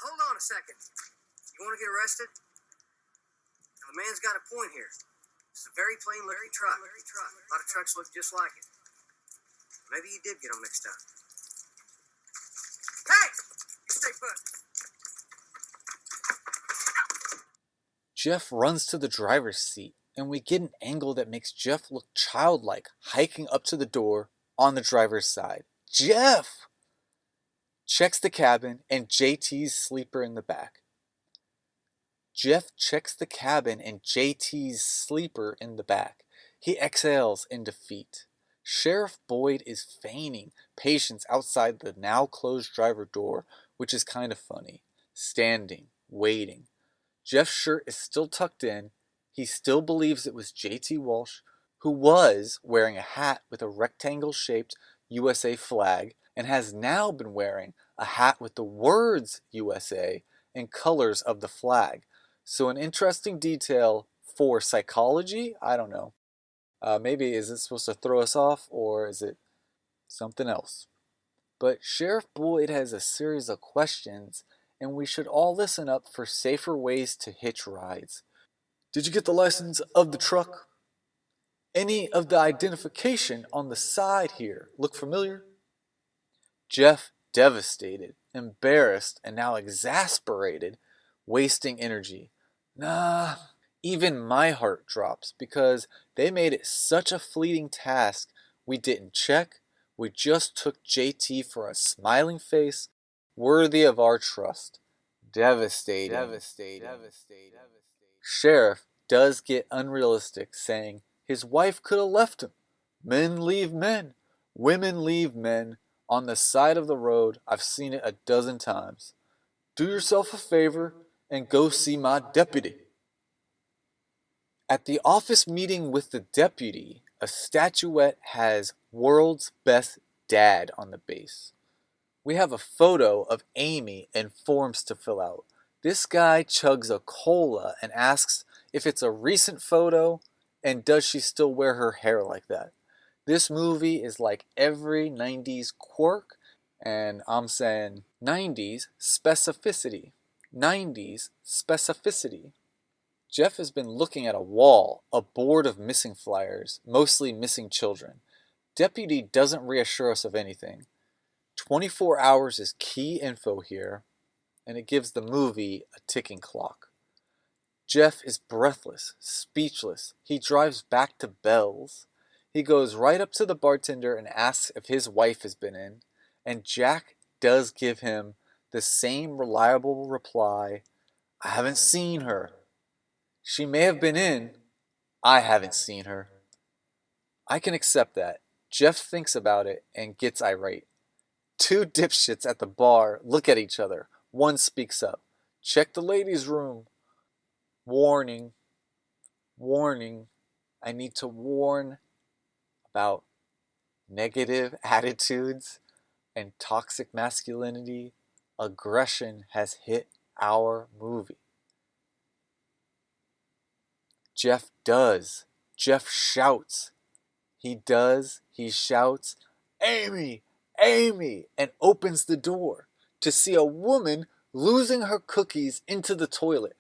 hold on a second. You want to get arrested? Now, the man's got a point here. It's a very plain-looking truck. A lot of trucks look just like it. Maybe you did get them mixed up. Hey! You stay put. Jeff runs to the driver's seat, and we get an angle that makes Jeff look childlike, hiking up to the door on the driver's side. Jeff! Checks the cabin and JT's sleeper in the back. Jeff checks the cabin and JT's sleeper in the back. He exhales in defeat. Sheriff Boyd is feigning patience outside the now closed driver door, which is kind of funny. Standing, waiting. Jeff's shirt is still tucked in. He still believes it was J.T.Walsh, who was wearing a hat with a rectangle-shaped USA flag and has now been wearing a hat with the words USA and colors of the flag. So an interesting detail for psychology? I don't know. Maybe is it supposed to throw us off, or is it something else? But Sheriff Boyd has a series of questions, and we should all listen up for safer ways to hitch rides. Did you get the license of the truck? Any of the identification on the side here look familiar? Jeff, devastated, embarrassed, and now exasperated, wasting energy. Nah, even my heart drops because they made it such a fleeting task. We didn't check. We just took JT for a smiling face worthy of our trust. Devastating. Sheriff does get unrealistic, saying his wife could have left him. Men leave men. Women leave men. On the side of the road, I've seen it a dozen times. Do yourself a favor and go see my deputy. At the office meeting with the deputy, a statuette has "World's Best Dad" on the base. We have a photo of Amy and forms to fill out. This guy chugs a cola and asks if it's a recent photo and does she still wear her hair like that. This movie is like every 90s quirk, and I'm saying 90s specificity. 90s specificity. Jeff has been looking at a wall, a board of missing flyers, mostly missing children. Deputy doesn't reassure us of anything. 24 hours is key info here, and it gives the movie a ticking clock. Jeff is breathless, speechless. He drives back to Bell's. He goes right up to the bartender and asks if his wife has been in, and Jack does give him the same reliable reply, I haven't seen her. She may have been in. I haven't seen her. I can accept that. Jeff thinks about it and gets irate. Two dipshits at the bar look at each other. One speaks up. Check the ladies' room. Warning. Warning. I need to warn about negative attitudes and toxic masculinity. Aggression has hit our movie. Jeff does. Jeff shouts. He shouts, Amy! Amy! And opens the door to see a woman losing her cookies into the toilet.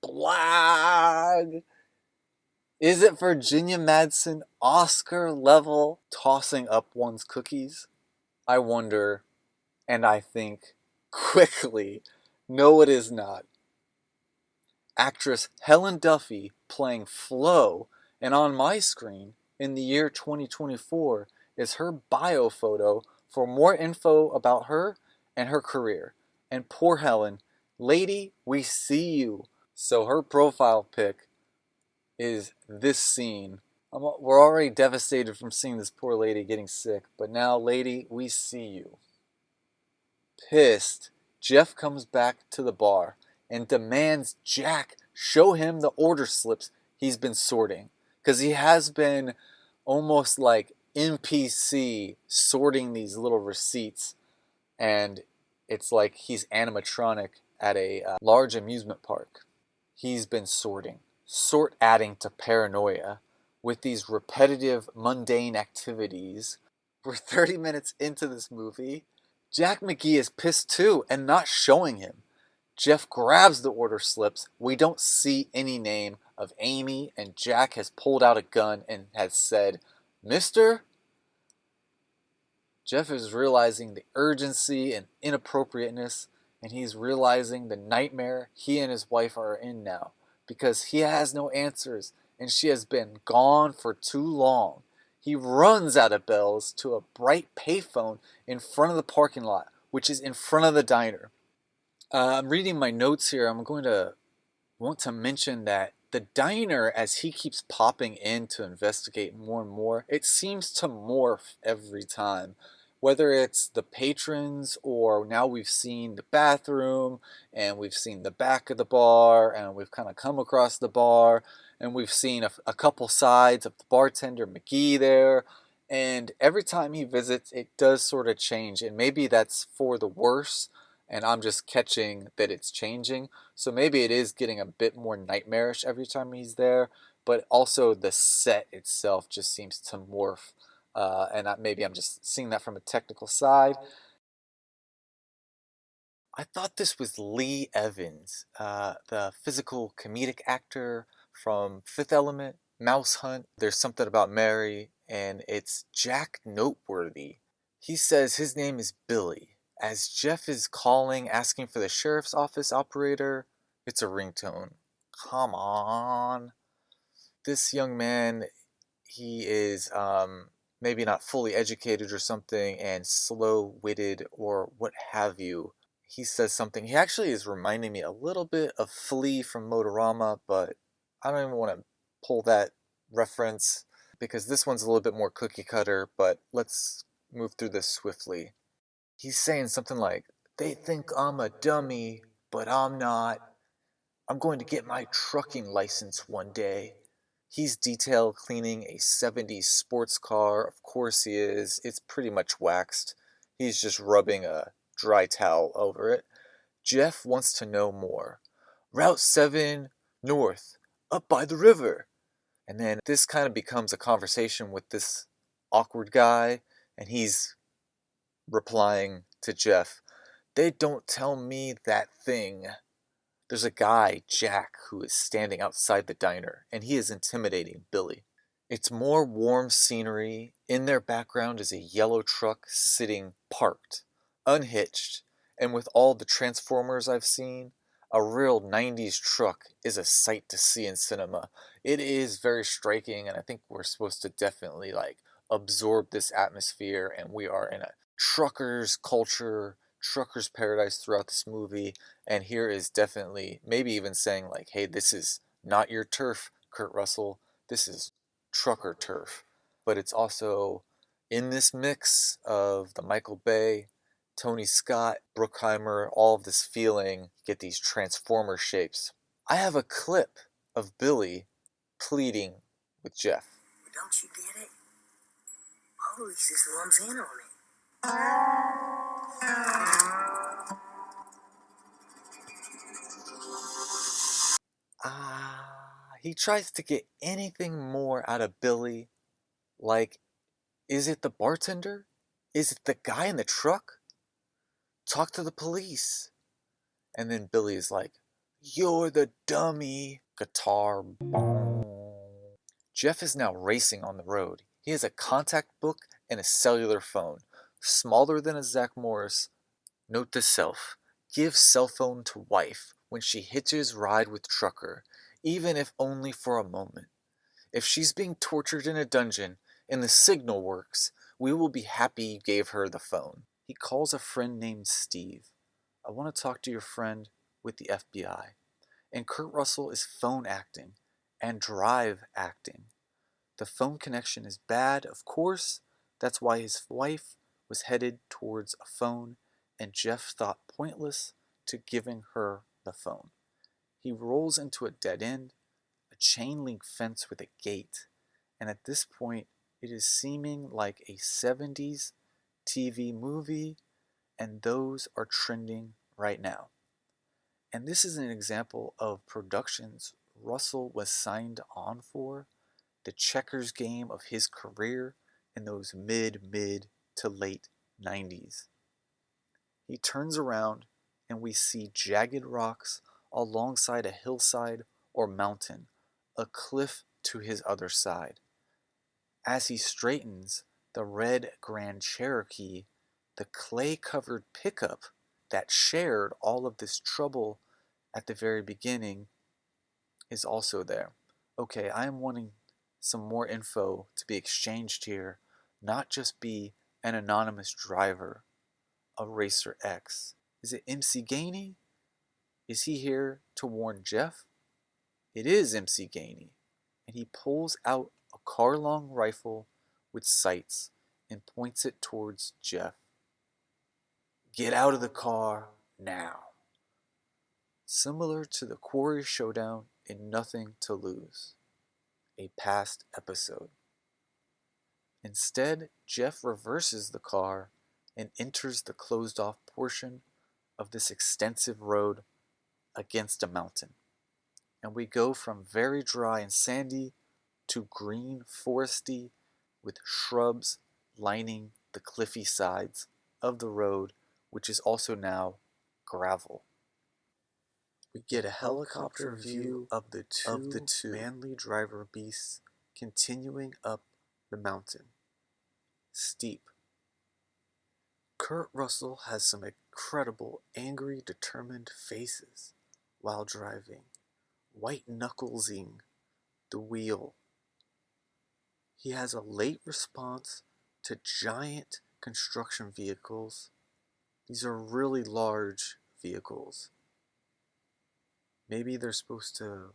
Blag! Is it Virginia Madsen Oscar level tossing up one's cookies? I wonder, and I think quickly, no it is not. Actress Helen Duffy playing Flo, and on my screen in the year 2024 is her bio photo for more info about her and her career. And poor Helen, lady, we see you. So her profile pic is this scene. We're already devastated from seeing this poor lady getting sick, but now, lady, we see you. Pissed, Jeff comes back to the bar and demands Jack show him the order slips he's been sorting. Because he has been almost like NPC sorting these little receipts. And it's like he's animatronic at a large amusement park. He's been sorting, sort adding to paranoia with these repetitive, mundane activities. We're 30 minutes into this movie. Jack McGee is pissed too and not showing him. Jeff grabs the order slips. We don't see any name of Amy, and Jack has pulled out a gun and has said, "Mister?" Jeff is realizing the urgency and inappropriateness, and he's realizing the nightmare he and his wife are in now because he has no answers and she has been gone for too long. He runs out of bells to a bright payphone in front of the parking lot, which is in front of the diner. I'm reading my notes here. I'm going to want to mention that the diner, as he keeps popping in to investigate more and more, it seems to morph every time. Whether it's the patrons or now we've seen the bathroom and we've seen the back of the bar and we've kind of come across the bar and we've seen a couple sides of the bartender McGee there. And every time he visits, it does sort of change. And maybe that's for the worse. And I'm just catching that it's changing. So maybe it is getting a bit more nightmarish every time he's there. But also the set itself just seems to morph. And maybe I'm just seeing that from a technical side. I thought this was Lee Evans, the physical comedic actor from Fifth Element, Mouse Hunt, There's Something About Mary, and it's Jack Noteworthy. He says his name is Billy. As Jeff is calling, asking for the sheriff's office operator, it's a ringtone. Come on. This young man, he is maybe not fully educated or something and slow-witted or what have you. He says something. He actually is reminding me a little bit of Flea from Motorama, but I don't even want to pull that reference because this one's a little bit more cookie cutter, but let's move through this swiftly. He's saying something like, "They think I'm a dummy, but I'm not. I'm going to get my trucking license one day." He's detail cleaning a 70s sports car. Of course he is. It's pretty much waxed. He's just rubbing a dry towel over it. Jeff wants to know more. Route 7 north, up by the river. And then this kind of becomes a conversation with this awkward guy, and he's replying to Jeff, "They don't tell me that thing." There's a guy, Jack, who is standing outside the diner, and he is intimidating Billy. It's more warm scenery. In their background is a yellow truck sitting parked, unhitched, and with all the Transformers I've seen, a real 90s truck is a sight to see in cinema. It is very striking, and I think we're supposed to definitely absorb this atmosphere, and we are in a trucker's culture, trucker's paradise throughout this movie. And here is definitely maybe even saying hey, this is not your turf, Kurt Russell. This is trucker turf. But it's also in this mix of the Michael Bay, Tony Scott, Bruckheimer, all of this feeling, get these transformer shapes. I have a clip of Billy pleading with Jeff. Don't you get it? Police is the ones in on it. He tries to get anything more out of Billy. Is it the bartender? Is it the guy in the truck? Talk to the police. And then Billy is like, "You're the dummy." Guitar. Boom. Jeff is now racing on the road. He has a contact book and a cellular phone. Smaller than a Zach Morris. Note to self. Give cell phone to wife when she hitches ride with trucker, even if only for a moment. If she's being tortured in a dungeon and the signal works, we will be happy you gave her the phone. He calls a friend named Steve. "I want to talk to your friend with the FBI." And Kurt Russell is phone acting and drive acting. The phone connection is bad, of course. That's why his wife was headed towards a phone, and Jeff thought pointless to giving her the phone. He rolls into a dead end, a chain link fence with a gate, and at this point it is seeming like a 70s TV movie, and those are trending right now. And this is an example of productions Russell was signed on for, the checkers game of his career in those mid to late 90s. He turns around and we see jagged rocks alongside a hillside or mountain, a cliff to his other side. As he straightens, the red Grand Cherokee, the clay-covered pickup that shared all of this trouble at the very beginning, is also there. Okay, I am wanting some more info to be exchanged here, not just be an anonymous driver of Racer X. Is it M.C.Gainey? Is he here to warn Jeff? It is M.C.Gainey, and he pulls out a car-long rifle with sights and points it towards Jeff. Get out of the car now. Similar to the quarry showdown in Nothing to Lose, a past episode. Instead, Jeff reverses the car and enters the closed-off portion of this extensive road against a mountain. And we go from very dry and sandy to green foresty with shrubs lining the cliffy sides of the road, which is also now gravel. We get a helicopter view of the two manly driver beasts continuing up the mountain. Steep. Kurt Russell has some incredible, angry, determined faces while driving, white-knucklesing the wheel. He has a late response to giant construction vehicles. These are really large vehicles. Maybe they're supposed to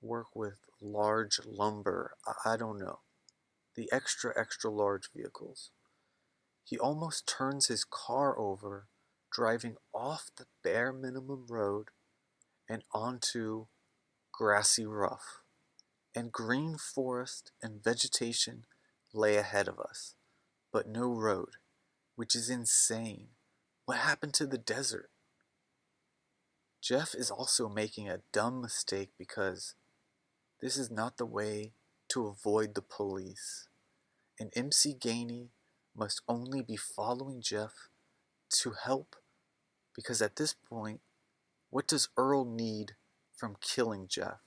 work with large lumber. I don't know. The extra large vehicles. He almost turns his car over, driving off the bare minimum road and onto grassy rough. And green forest and vegetation lay ahead of us, but no road, which is insane. What happened to the desert? Jeff is also making a dumb mistake because this is not the way to avoid the police. And M.C.Gainey must only be following Jeff to help, because at this point, what does Earl need from killing Jeff?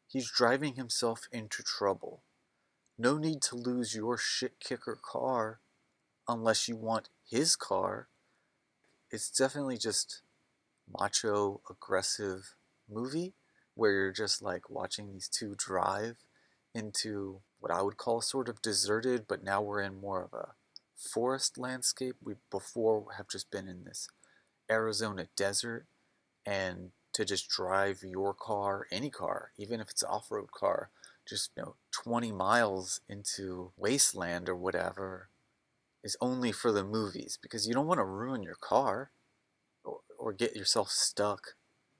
He's driving himself into trouble. No need to lose your shit-kicker car unless you want his car. It's definitely just macho, aggressive movie where you're just like watching these two drive into what I would call sort of deserted, but now we're in more of a forest landscape. We before have just been in this Arizona desert, and to just drive your car, any car, even if it's an off-road car, just 20 miles into wasteland or whatever, is only for the movies, because you don't want to ruin your car or get yourself stuck,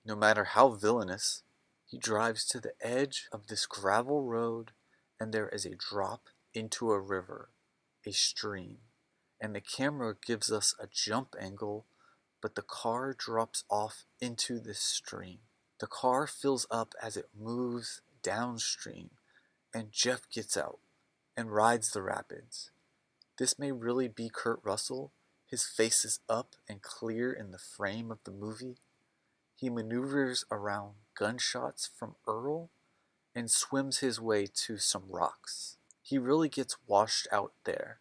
no matter how villainous. He drives to the edge of this gravel road, and there is a drop into a river, a stream, and the camera gives us a jump angle, but the car drops off into this stream. The car fills up as it moves downstream, and Jeff gets out and rides the rapids. This may really be Kurt Russell. His face is up and clear in the frame of the movie. He maneuvers around gunshots from Earl and swims his way to some rocks. He really gets washed out there.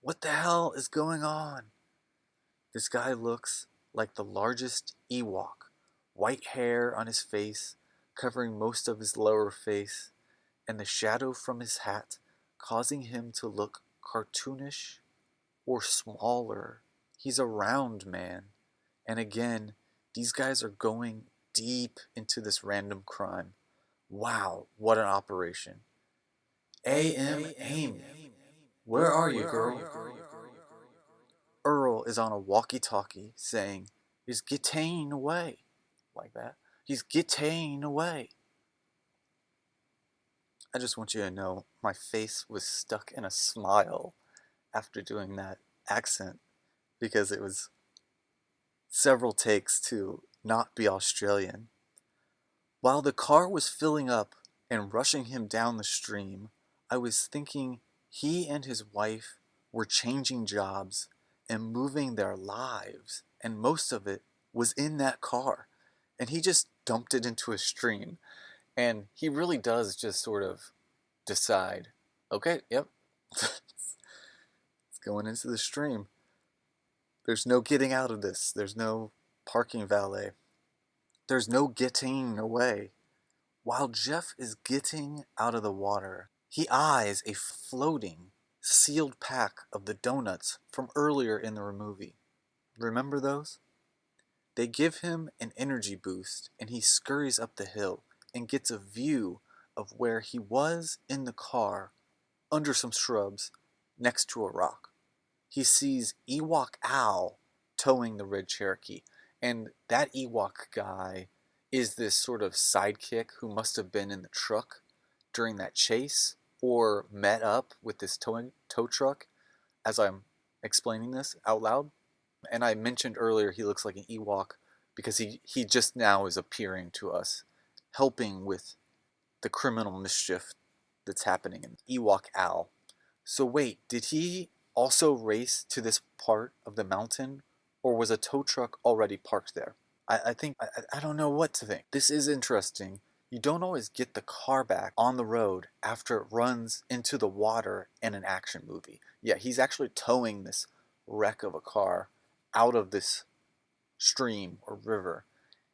What the hell is going on? This guy looks like the largest Ewok. White hair on his face, covering most of his lower face, and the shadow from his hat causing him to look cartoonish or smaller. He's a round man. And again, these guys are going deep into this random crime. Wow, what an operation. A.M. Amy, where are you, girl? Earl is on a walkie-talkie saying, "He's getting away," like that. "He's getting away." I just want you to know my face was stuck in a smile after doing that accent, because it was several takes to not be Australian. While the car was filling up and rushing him down the stream, I was thinking he and his wife were changing jobs and moving their lives, and most of it was in that car. And he just dumped it into a stream. And he really does just sort of decide, okay, yep, it's going into the stream. There's no getting out of this. There's no parking valet. There's no getting away. While Jeff is getting out of the water, he eyes a floating, sealed pack of the donuts from earlier in the movie. Remember those? They give him an energy boost, and he scurries up the hill and gets a view of where he was in the car, under some shrubs, next to a rock. He sees Ewok Al towing the Red Cherokee, and that Ewok guy is this sort of sidekick who must have been in the truck during that chase, or met up with this tow truck as I'm explaining this out loud. And I mentioned earlier he looks like an Ewok because he just now is appearing to us, helping with the criminal mischief that's happening in Ewok Al. So wait, did he also race to this part of the mountain, or was a tow truck already parked there? I don't know what to think. This is interesting. You don't always get the car back on the road after it runs into the water in an action movie. Yeah, he's actually towing this wreck of a car out of this stream or river.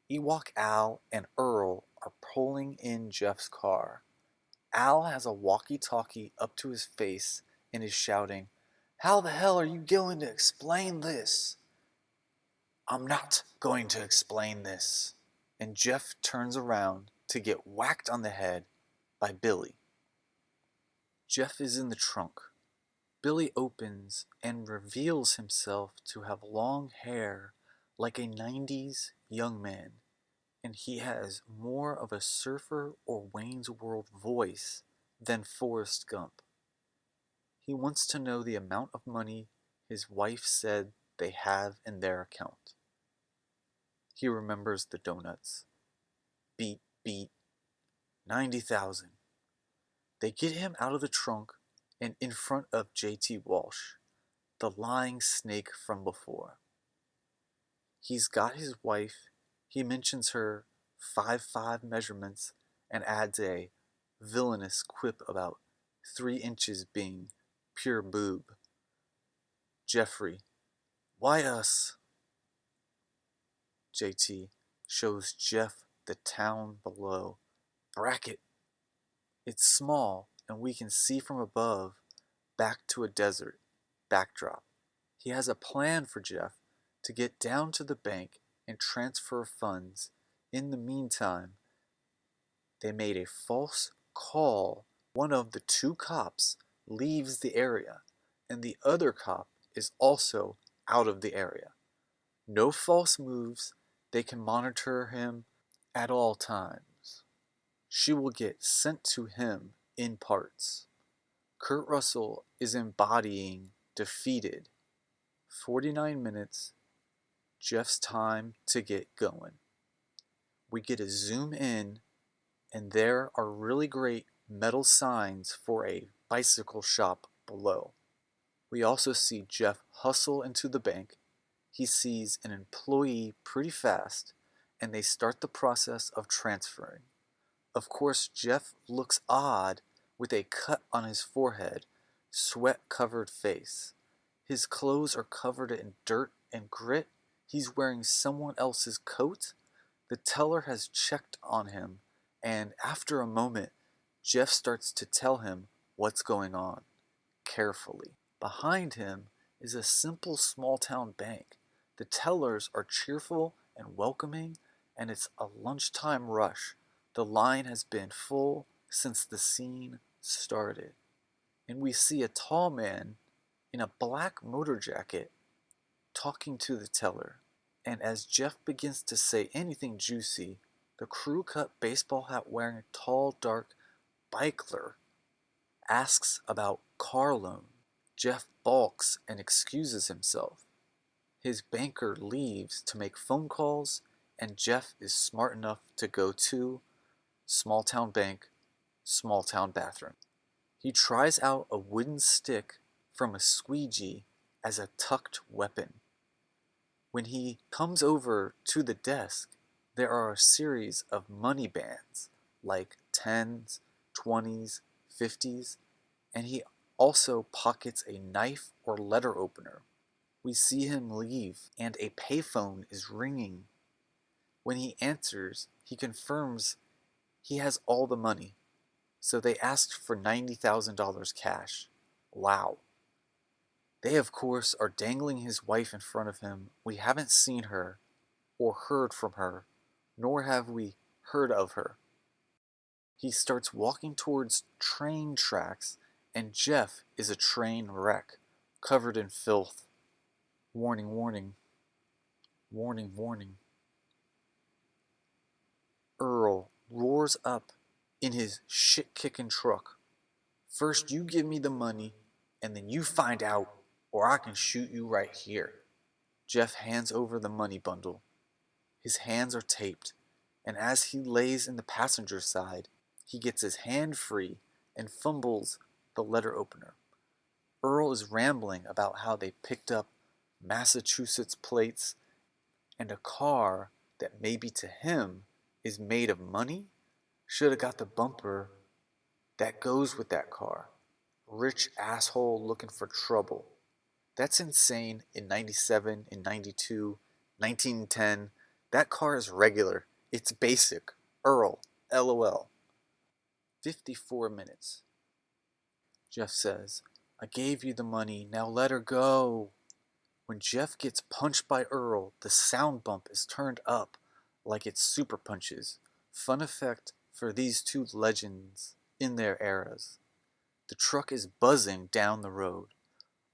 Ewok Al and Earl are pulling in Jeff's car. Al has a walkie-talkie up to his face and is shouting, "How the hell are you going to explain this?" "I'm not going to explain this." And Jeff turns around to get whacked on the head by Billy. Jeff is in the trunk. Billy opens and reveals himself to have long hair like a 90s young man, and he has more of a surfer or Wayne's World voice than Forrest Gump. He wants to know the amount of money his wife said they have in their account. He remembers the donuts. Beat, beat, 90,000. They get him out of the trunk and in front of J.T.Walsh, the lying snake from before. He's got his wife. He mentions her 5'5" measurements and adds a villainous quip about 3 inches being pure boob. Jeffrey, "Why us?" JT shows Jeff the town below. Bracket. It's small, and we can see from above back to a desert backdrop. He has a plan for Jeff to get down to the bank and transfer funds. In the meantime, they made a false call. One of the 2 cops leaves the area, and the other cop is also out of the area. No false moves. They can monitor him at all times. She will get sent to him in parts. KurtRussell is embodying defeated. 49 minutes, Jeff's time to get going. We get a zoom in, and there are really great metal signs for a bicycle shop below. We also see Jeff hustle into the bank. He sees an employee pretty fast, and they start the process of transferring. Of course, Jeff looks odd with a cut on his forehead, sweat-covered face. His clothes are covered in dirt and grit. He's wearing someone else's coat. The teller has checked on him, and after a moment, Jeff starts to tell him what's going on, carefully. Behind him is a simple small-town bank. The tellers are cheerful and welcoming, and it's a lunchtime rush. The line has been full since the scene started. And we see a tall man in a black motor jacket talking to the teller, and as Jeff begins to say anything juicy, the crew-cut baseball hat wearing tall, dark biker asks about car loan. Jeff balks and excuses himself. His banker leaves to make phone calls, and Jeff is smart enough to go to small town bank, small town bathroom. He tries out a wooden stick from a squeegee as a tucked weapon. When he comes over to the desk, there are a series of money bands, like 10s, 20s, 50s, and he also pockets a knife or letter opener. We see him leave, and a payphone is ringing. When he answers, he confirms he has all the money, so they asked for $90,000 cash. Wow. They, of course, are dangling his wife in front of him. We haven't seen her or heard from her, nor have we heard of her. He starts walking towards train tracks, and Jeff is a train wreck, covered in filth. Warning, warning. Warning, warning. Earl roars up in his shit-kicking truck. First you give me the money, and then you find out, or I can shoot you right here. Jeff hands over the money bundle. His hands are taped, and as he lays in the passenger side, he gets his hand free and fumbles the letter opener. Earl is rambling about how they picked up Massachusetts plates and a car that maybe to him is made of money. Should have got the bumper that goes with that car. Rich asshole looking for trouble. That's insane in 97, in 92, 1910. That car is regular. It's basic. Earl, LOL. 54 minutes. Jeff says, I gave you the money, now let her go. When Jeff gets punched by Earl, the sound bump is turned up like it's super punches. Fun effect for these two legends in their eras. The truck is buzzing down the road.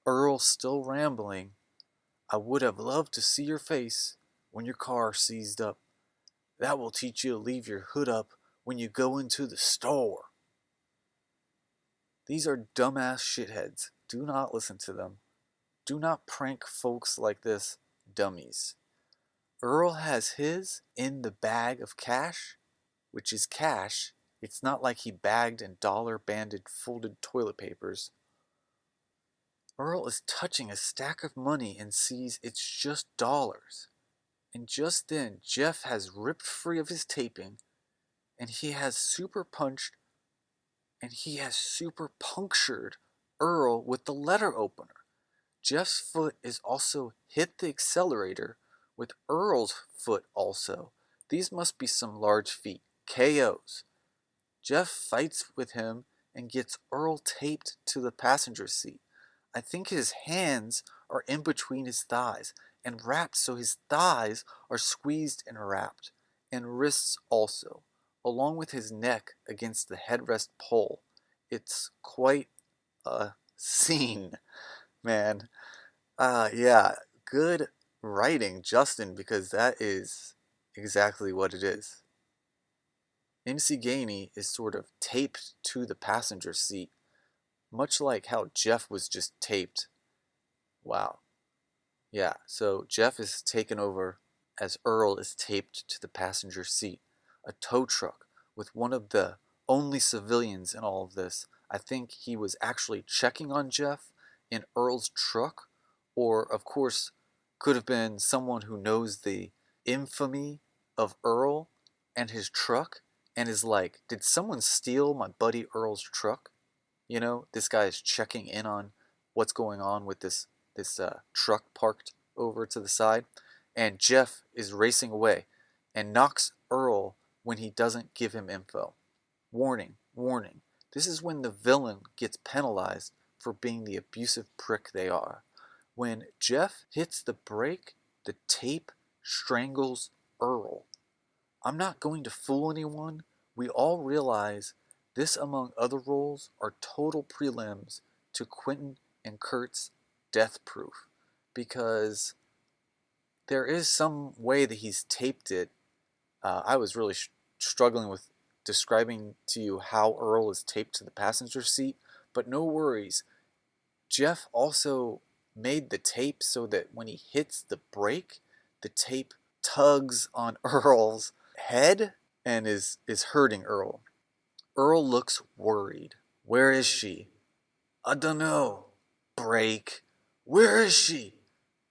Earl still rambling. I would have loved to see your face when your car seized up. That will teach you to leave your hood up when you go into the store. These are dumbass shitheads. Do not listen to them. Do not prank folks like this, dummies. Earl has his in the bag of cash, which is cash. It's not like he bagged and dollar-banded folded toilet papers. Earl is touching a stack of money and sees it's just dollars. And just then, Jeff has ripped free of his taping, and he has super punctured Earl with the letter opener. Jeff's foot is also hit the accelerator with Earl's foot also. These must be some large feet. KOs. Jeff fights with him and gets Earl taped to the passenger seat. I think his hands are in between his thighs and wrapped so his thighs are squeezed and wrapped, and wrists also, along with his neck against the headrest pole. It's quite a scene, man. Yeah, good writing, Justin, because that is exactly what it is. M.C.Gainey is sort of taped to the passenger seat, much like how Jeff was just taped. Wow. Yeah, so Jeff is taken over as Earl is taped to the passenger seat. A tow truck with one of the only civilians in all of this. I think he was actually checking on Jeff in Earl's truck, or of course could have been someone who knows the infamy of Earl and his truck and is like, did someone steal my buddy Earl's truck? You know, this guy is checking in on what's going on with this truck parked over to the side, and Jeff is racing away and knocks Earl when he doesn't give him info. Warning, warning. This is when the villain gets penalized for being the abusive prick they are. When Jeff hits the brake, the tape strangles Earl. I'm not going to fool anyone. We all realize this, among other roles, are total prelims to Quentin and Kurt's death proof, because There is some way that he's taped it. I was really struggling with describing to you how Earl is taped to the passenger seat, but no worries. Jeff also made the tape so that when he hits the brake, the tape tugs on Earl's head and is hurting Earl. Earl looks worried. Where is she? I don't know. Brake. Where is she?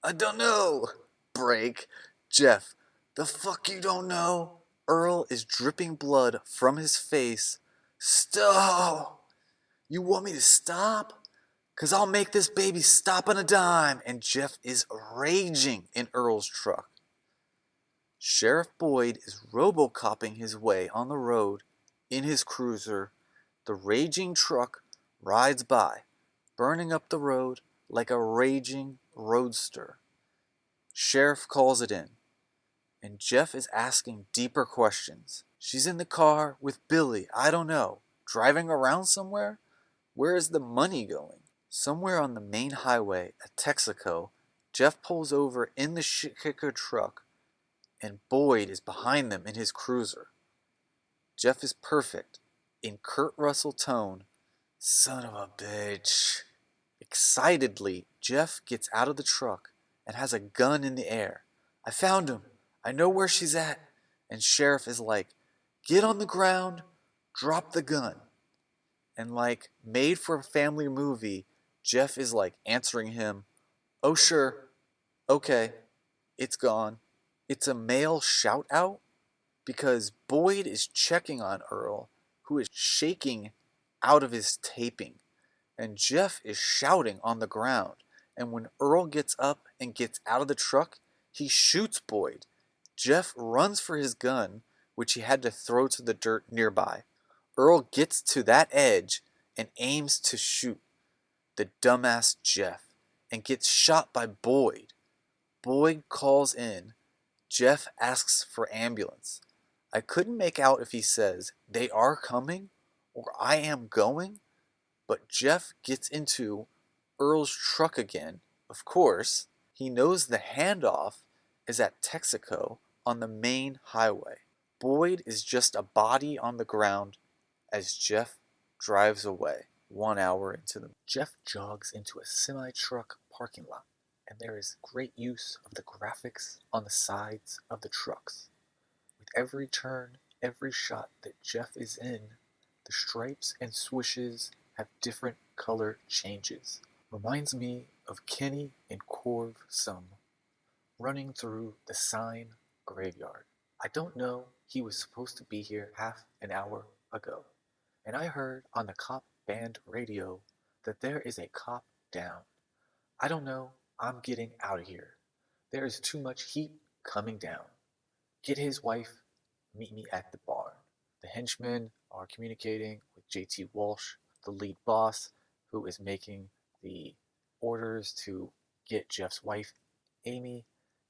I don't know. Brake. Jeff. The fuck you don't know? Earl is dripping blood from his face. Stop! You want me to stop? 'Cause I'll make this baby stop on a dime. And Jeff is raging in Earl's truck. Sheriff Boyd is robocopping his way on the road in his cruiser. The raging truck rides by, burning up the road like a raging roadster. Sheriff calls it in, and Jeff is asking deeper questions. She's in the car with Billy, I don't know. Driving around somewhere? Where is the money going? Somewhere on the main highway at Texaco, Jeff pulls over in the shit-kicker truck, and Boyd is behind them in his cruiser. Jeff is perfect. In KurtRussell tone, son of a bitch. Excitedly, Jeff gets out of the truck and has a gun in the air. I found him. I know where she's at. And Sheriff is like, get on the ground, drop the gun. And like made for a family movie, Jeff is like answering him, oh sure, okay, it's gone. It's a male shout out because Boyd is checking on Earl, who is shaking out of his taping, and Jeff is shouting on the ground. And when Earl gets up and gets out of the truck, he shoots Boyd. Jeff runs for his gun, which he had to throw to the dirt nearby. Earl gets to that edge and aims to shoot the dumbass Jeff and gets shot by Boyd. Boyd calls in. Jeff asks for ambulance. I couldn't make out if he says, they are coming or I am going, but Jeff gets into Earl's truck again. Of course, he knows the handoff is at Texaco on the main highway. Boyd is just a body on the ground as Jeff drives away. 1 hour into the Jeff jogs into a semi-truck parking lot, and there is great use of the graphics on the sides of the trucks. With every turn, every shot that Jeff is in, the stripes and swishes have different color changes. Reminds me of Kenny in Corv Sum, running through the sign graveyard. I don't know, he was supposed to be here half an hour ago, and I heard on the cop band radio that there is a cop down. I don't know, I'm getting out of here. There is too much heat coming down. Get his wife, meet me at the barn. The henchmen are communicating with J.T.Walsh, the lead boss, who is making the orders to get Jeff's wife, Amy,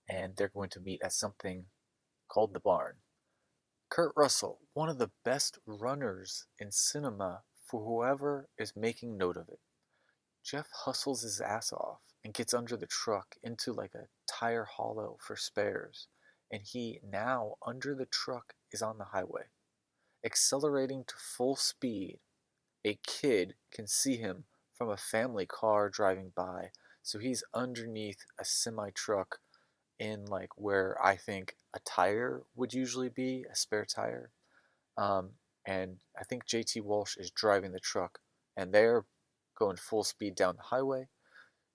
and they're going to meet at something called the barn. KurtRussell, one of the best runners in cinema for whoever is making note of it. Jeff hustles his ass off and gets under the truck into like a tire hollow for spares, and he now under the truck is on the highway. Accelerating to full speed, a kid can see him from a family car driving by, so he's underneath a semi-truck in like where I think a tire would usually be, a spare tire. And I think J.T.Walsh is driving the truck, and they're going full speed down the highway.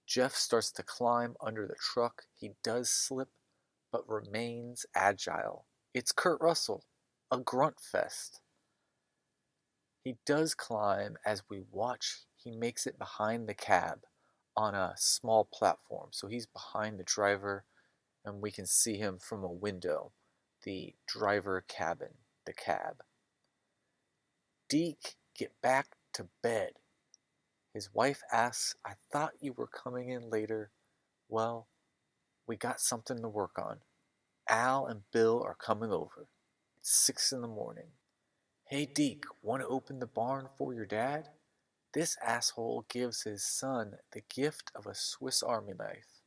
Jeff starts to climb under the truck. He does slip, but remains agile. It's KurtRussell, a grunt fest. He does climb as we watch. He makes it behind the cab on a small platform. So he's behind the driver, and we can see him from a window, the driver cabin, the cab. Deke, get back to bed. His wife asks, I thought you were coming in later. Well, we got something to work on. Al and Bill are coming over. It's 6 a.m. Hey Deke, want to open the barn for your dad? This asshole gives his son the gift of a Swiss Army knife.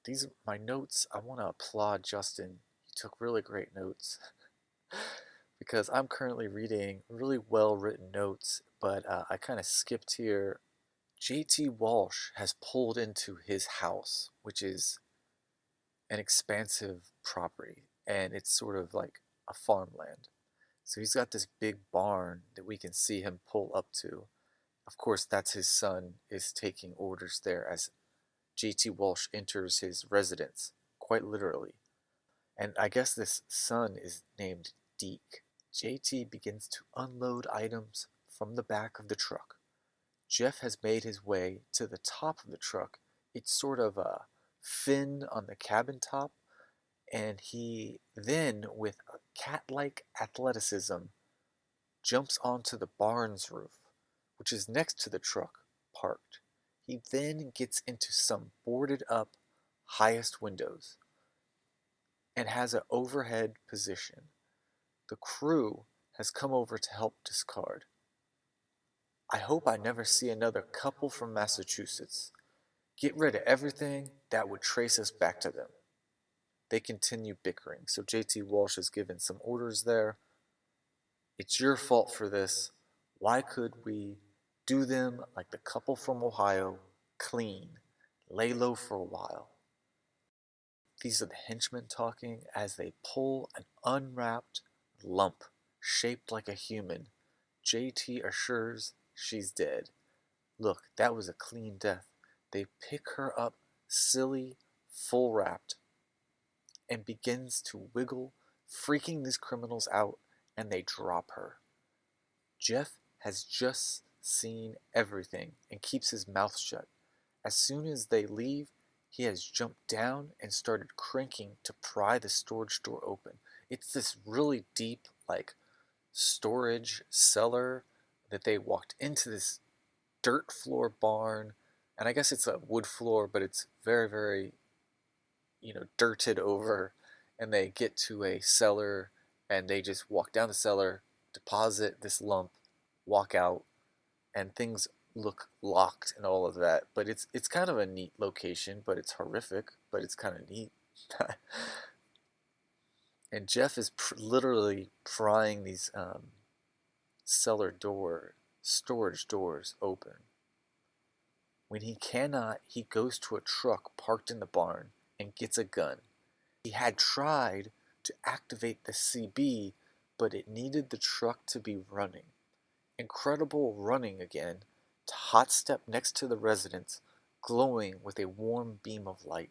These are my notes. I want to applaud Justin. He took really great notes because I'm currently reading really well written notes, but I kind of skipped here. J.T.Walsh has pulled into his house, which is an expansive property, and it's sort of like a farmland. So he's got this big barn that we can see him pull up to. Of course, that's his son is taking orders there as J.T. Walsh enters his residence, quite literally. And I guess this son is named Deke. J.T. begins to unload items from the back of the truck. Jeff has made his way to the top of the truck. It's sort of a fin on the cabin top, and he then, with a cat-like athleticism, jumps onto the barn's roof, which is next to the truck, parked. He then gets into some boarded up highest windows and has an overhead position. The crew has come over to help discard. I hope I never see another couple from Massachusetts. Get rid of everything that would trace us back to them. They continue bickering, so J.T. Walsh has given some orders there. It's your fault for this. Why could we do them like the couple from Ohio, clean, lay low for a while? These are the henchmen talking as they pull an unwrapped lump shaped like a human. JT assures she's dead. Look, that was a clean death. They pick her up, silly, full wrapped, and begins to wiggle, freaking these criminals out, and they drop her. Jeff has just seen everything and keeps his mouth shut. As soon as they leave, he has jumped down and started cranking to pry the storage door open. It's this really deep, like, storage cellar that they walked into this dirt floor barn. And I guess it's a wood floor, but it's very, very, dirted over. And they get to a cellar and they just walk down the cellar, deposit this lump, walk out, and things look locked and all of that. But it's kind of a neat location, but it's horrific, but it's kind of neat. And Jeff is literally prying these cellar storage doors open. When he cannot, he goes to a truck parked in the barn and gets a gun. He had tried to activate the CB, but it needed the truck to be running. Incredible running again to hot step next to the residence, glowing with a warm beam of light.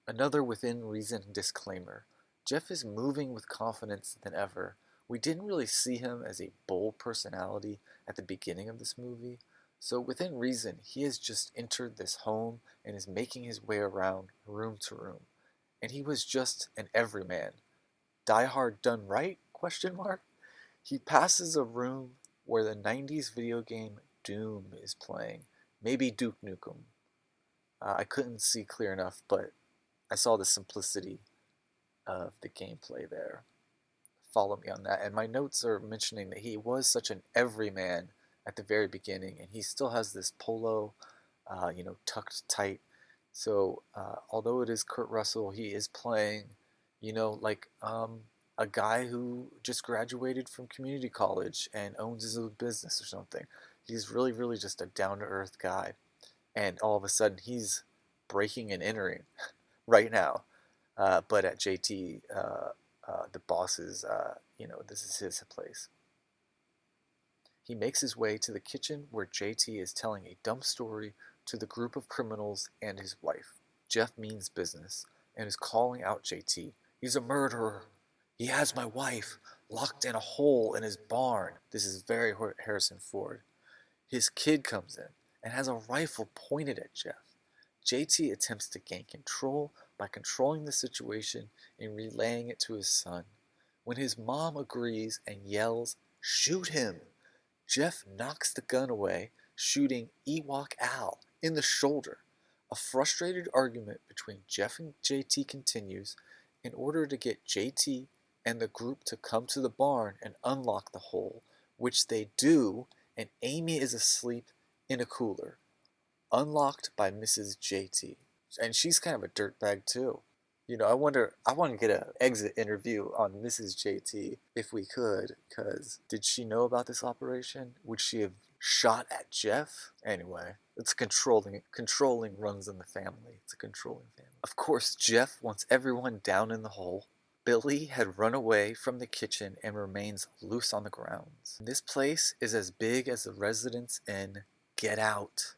Another within reason disclaimer. Jeff is moving with confidence than ever. We didn't really see him as a bold personality at the beginning of this movie, so within reason, he has just entered this home and is making his way around room to room. And he was just an everyman. Die Hard done right? ? He passes a room where the 90s video game Doom is playing. Maybe Duke Nukem. I couldn't see clear enough, but I saw the simplicity of the gameplay there. Follow me on that. And my notes are mentioning that he was such an everyman at the very beginning, and he still has this polo, tucked tight. So although it is Kurt Russell, he is playing, like a guy who just graduated from community college and owns his own business or something. He's really, really just a down-to-earth guy. And all of a sudden, he's breaking and entering right now. But at JT, the boss is, this is his place. He makes his way to the kitchen where JT is telling a dumb story to the group of criminals and his wife. Jeff means business and is calling out JT. He's a murderer. He has my wife locked in a hole in his barn. This is very Harrison Ford. His kid comes in and has a rifle pointed at Jeff. JT attempts to gain control by controlling the situation and relaying it to his son. When his mom agrees and yells, "Shoot him!" Jeff knocks the gun away, shooting Ewok Al in the shoulder. A frustrated argument between Jeff and JT continues in order to get JT and the group to come to the barn and unlock the hole, which they do, and Amy is asleep in a cooler, unlocked by Mrs. JT. And she's kind of a dirtbag too. I want to get an exit interview on Mrs. JT if we could, because did she know about this operation? Would she have shot at Jeff? Anyway, it's controlling runs in the family. It's a controlling family. Of course, Jeff wants everyone down in the hole. Billy had run away from the kitchen and remains loose on the grounds. This place is as big as the residents in Get Out.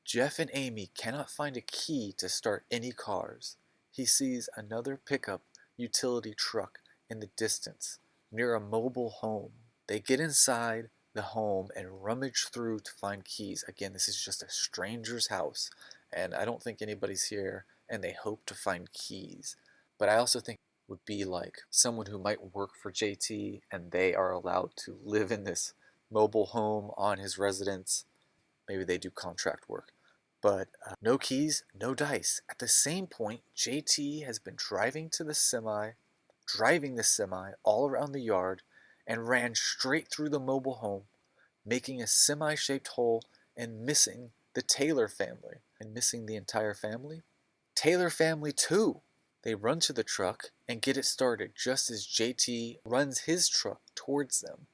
Jeff and Amy cannot find a key to start any cars. He sees another pickup utility truck in the distance, near a mobile home. They get inside the home and rummage through to find keys. Again, this is just a stranger's house, and I don't think anybody's here, and they hope to find keys. But I also think it would be like someone who might work for JT, and they are allowed to live in this mobile home on his residence. Maybe they do contract work. But no keys, no dice. At the same point, JT has been driving the semi all around the yard and ran straight through the mobile home, making a semi-shaped hole and missing the Taylor family. And missing the entire family? Taylor family too! They run to the truck and get it started just as JT runs his truck towards them.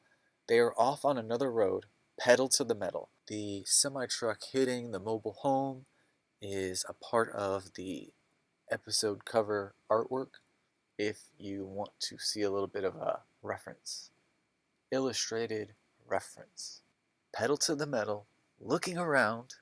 They are off on another road, pedal to the metal. The semi-truck hitting the mobile home is a part of the episode cover artwork if you want to see a little bit of a reference. Illustrated reference. Pedal to the metal, looking around.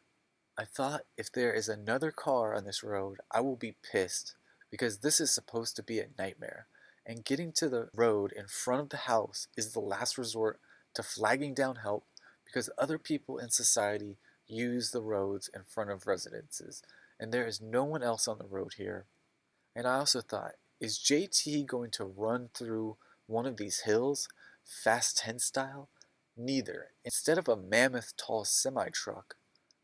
I thought if there is another car on this road, I will be pissed because this is supposed to be a nightmare. And getting to the road in front of the house is the last resort to flagging down help because other people in society use the roads in front of residences, and there is no one else on the road here. And I also thought, is JT going to run through one of these hills, Fast 10 style? Neither. Instead of a mammoth tall semi-truck,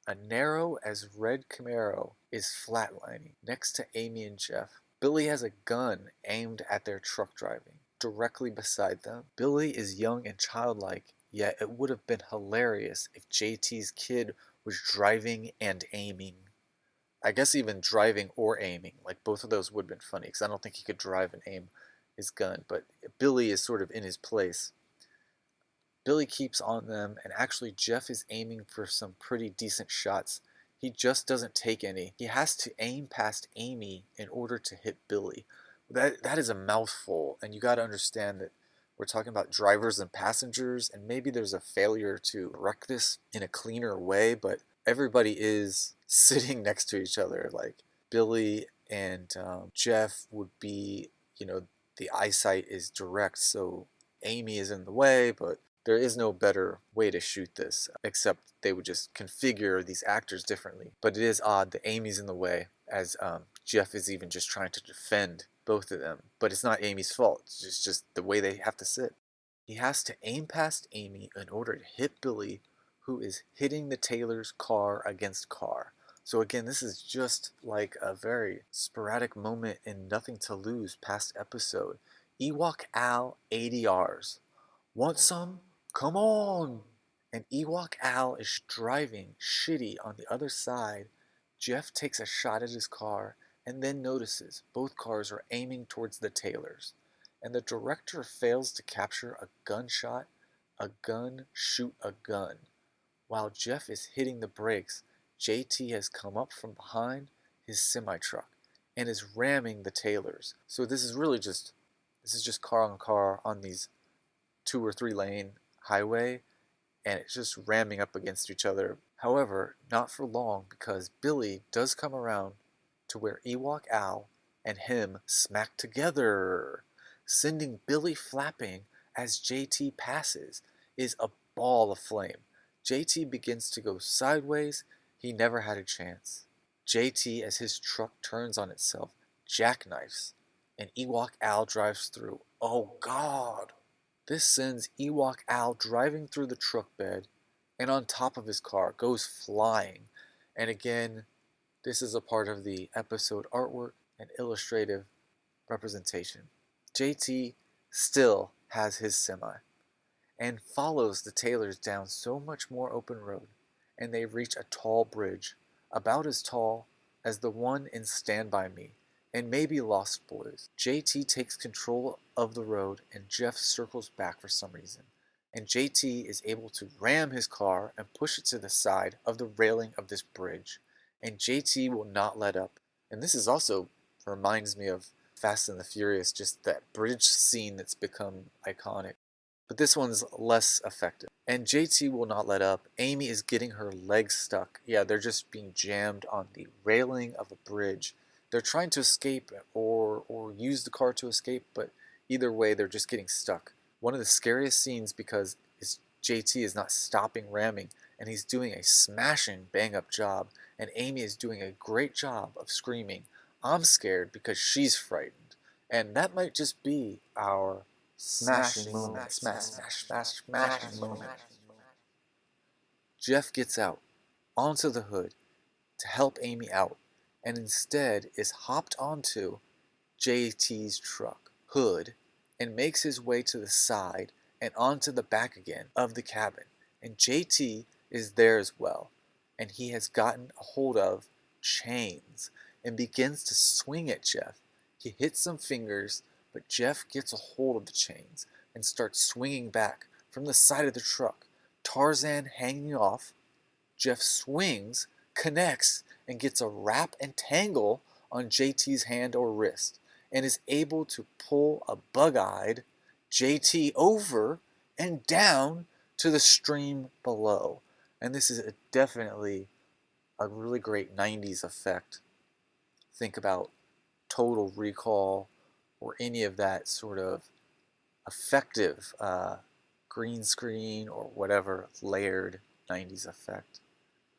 a narrow as red Camaro is flatlining next to Amy and Jeff. Billy has a gun aimed at their truck driving, directly beside them. Billy is young and childlike, yet it would have been hilarious if JT's kid was driving and aiming. I guess even driving or aiming, like both of those would have been funny, because I don't think he could drive and aim his gun, but Billy is sort of in his place. Billy keeps on them, and actually Jeff is aiming for some pretty decent shots. He just doesn't take any. He has to aim past Amy in order to hit Billy. That is a mouthful, and you got to understand that we're talking about drivers and passengers, and maybe there's a failure to wreck this in a cleaner way, but everybody is sitting next to each other. Like Billy and Jeff would be, the eyesight is direct, so Amy is in the way, but there is no better way to shoot this, except they would just configure these actors differently. But it is odd that Amy's in the way, as Jeff is even just trying to defend both of them. But it's not Amy's fault, it's just the way they have to sit. He has to aim past Amy in order to hit Billy, who is hitting the Taylor's car against car. So again, this is just like a very sporadic moment in Nothing to Lose past episode. Ewok Al ADRs. Want some? Come on! And Ewok Al is driving shitty on the other side. Jeff takes a shot at his car and then notices both cars are aiming towards the Taylors. And the director fails to capture a gunshot, a gun shoot a gun. While Jeff is hitting the brakes, JT has come up from behind his semi-truck and is ramming the Taylors. So this is just car on car on these 2 or 3 lane highway, and it's just ramming up against each other. However, not for long, because Billy does come around to where Ewok Al and him smack together. Sending Billy flapping as JT passes is a ball of flame. JT begins to go sideways. He never had a chance. JT, as his truck turns on itself, jackknifes, and Ewok Al drives through. Oh God! This sends Ewok Al driving through the truck bed and on top of his car, goes flying. And again, this is a part of the episode artwork and illustrative representation. JT still has his semi and follows the Taylors down so much more open road, and they reach a tall bridge, about as tall as the one in Stand By Me and maybe Lost Boys. JT takes control of the road and Jeff circles back for some reason. And JT is able to ram his car and push it to the side of the railing of this bridge. And JT will not let up. And this is also reminds me of Fast and the Furious, just that bridge scene that's become iconic. But this one's less effective. And JT will not let up. Amy is getting her legs stuck. Yeah, they're just being jammed on the railing of a bridge. They're trying to escape or use the car to escape, but either way, they're just getting stuck. One of the scariest scenes because JT is not stopping ramming, and he's doing a smashing bang-up job, and Amy is doing a great job of screaming, "I'm scared," because she's frightened. And that might just be our smashing moment. Smashing moment. Jeff gets out onto the hood to help Amy out, and instead is hopped onto JT's truck hood and makes his way to the side and onto the back again of the cabin. And JT is there as well, and he has gotten a hold of chains and begins to swing at Jeff. He hits some fingers, but Jeff gets a hold of the chains and starts swinging back from the side of the truck. Tarzan hanging off. Jeff swings, connects, and gets a wrap and tangle on JT's hand or wrist, and is able to pull a bug-eyed JT over and down to the stream below. And this is definitely a really great 90s effect. Think about Total Recall or any of that sort of effective green screen or whatever layered 90s effect.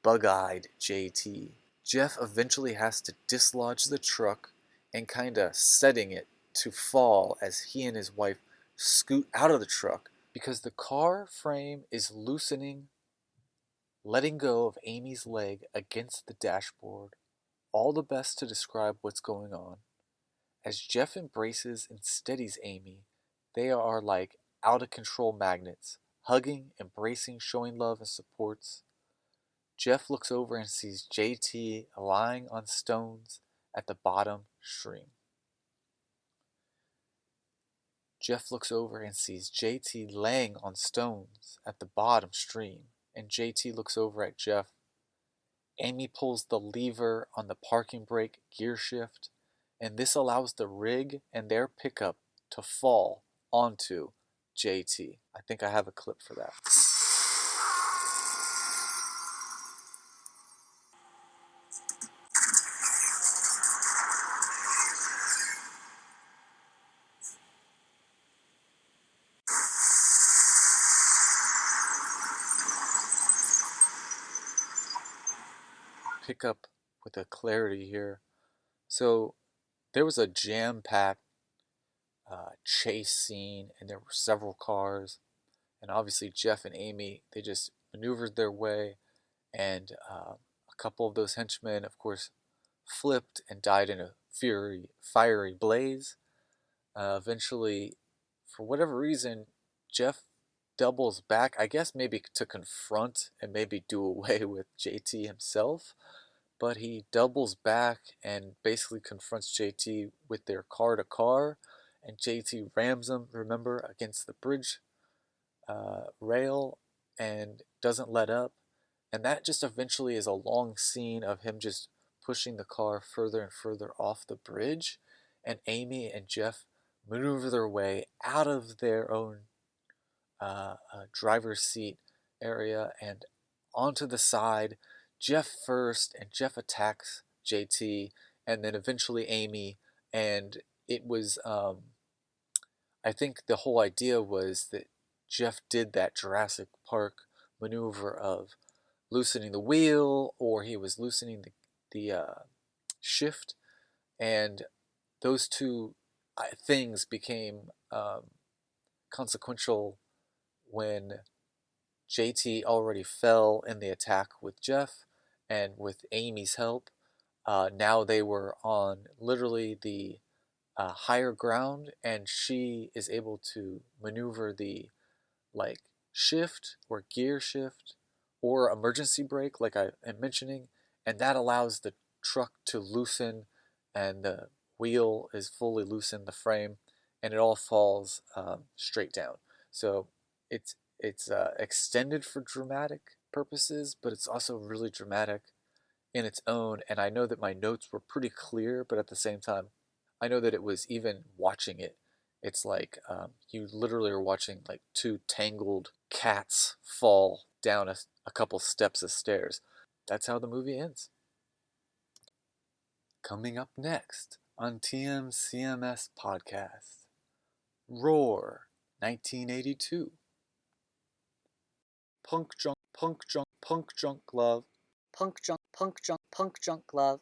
Bug-eyed JT. Jeff eventually has to dislodge the truck and kinda setting it to fall as he and his wife scoot out of the truck because the car frame is loosening, letting go of Amy's leg against the dashboard. All the best to describe what's going on. As Jeff embraces and steadies Amy, they are like out-of-control magnets, hugging, embracing, showing love and supports. Jeff looks over and sees JT lying on stones at the bottom stream. Jeff looks over and sees JT laying on stones at the bottom stream, and JT looks over at Jeff. Amy pulls the lever on the parking brake gear shift, and this allows the rig and their pickup to fall onto JT. I think I have a clip for that. Pick up with a clarity here. So there was a jam-packed chase scene, and there were several cars, and obviously Jeff and Amy, they just maneuvered their way, and a couple of those henchmen, of course, flipped and died in a fiery blaze. Eventually, for whatever reason, Jeff doubles back, I guess maybe to confront and maybe do away with JT himself, but he doubles back and basically confronts JT with their car-to-car, and JT rams him, remember, against the bridge rail and doesn't let up. And that just eventually is a long scene of him just pushing the car further and further off the bridge, and Amy and Jeff maneuver their way out of their own driver's seat area and onto the side. Jeff first, and Jeff attacks JT, and then eventually Amy, and it was, I think the whole idea was that Jeff did that Jurassic Park maneuver of loosening the wheel, or he was loosening the shift, and those two things became consequential when JT already fell in the attack with Jeff, and with Amy's help, now they were on literally the higher ground, and she is able to maneuver the like shift or gear shift or emergency brake, like I am mentioning, and that allows the truck to loosen, and the wheel is fully loose in the frame, and it all falls straight down. So it's extended for dramatic purposes, but it's also really dramatic in its own. And I know that my notes were pretty clear, but at the same time, I know that it was, even watching it, it's like you literally are watching like two tangled cats fall down a couple steps of stairs. That's how the movie ends. Coming up next on TMCMS podcast, Roar, 1982. Punk junk, punk junk, punk junk love. Punk junk, punk junk, punk junk love.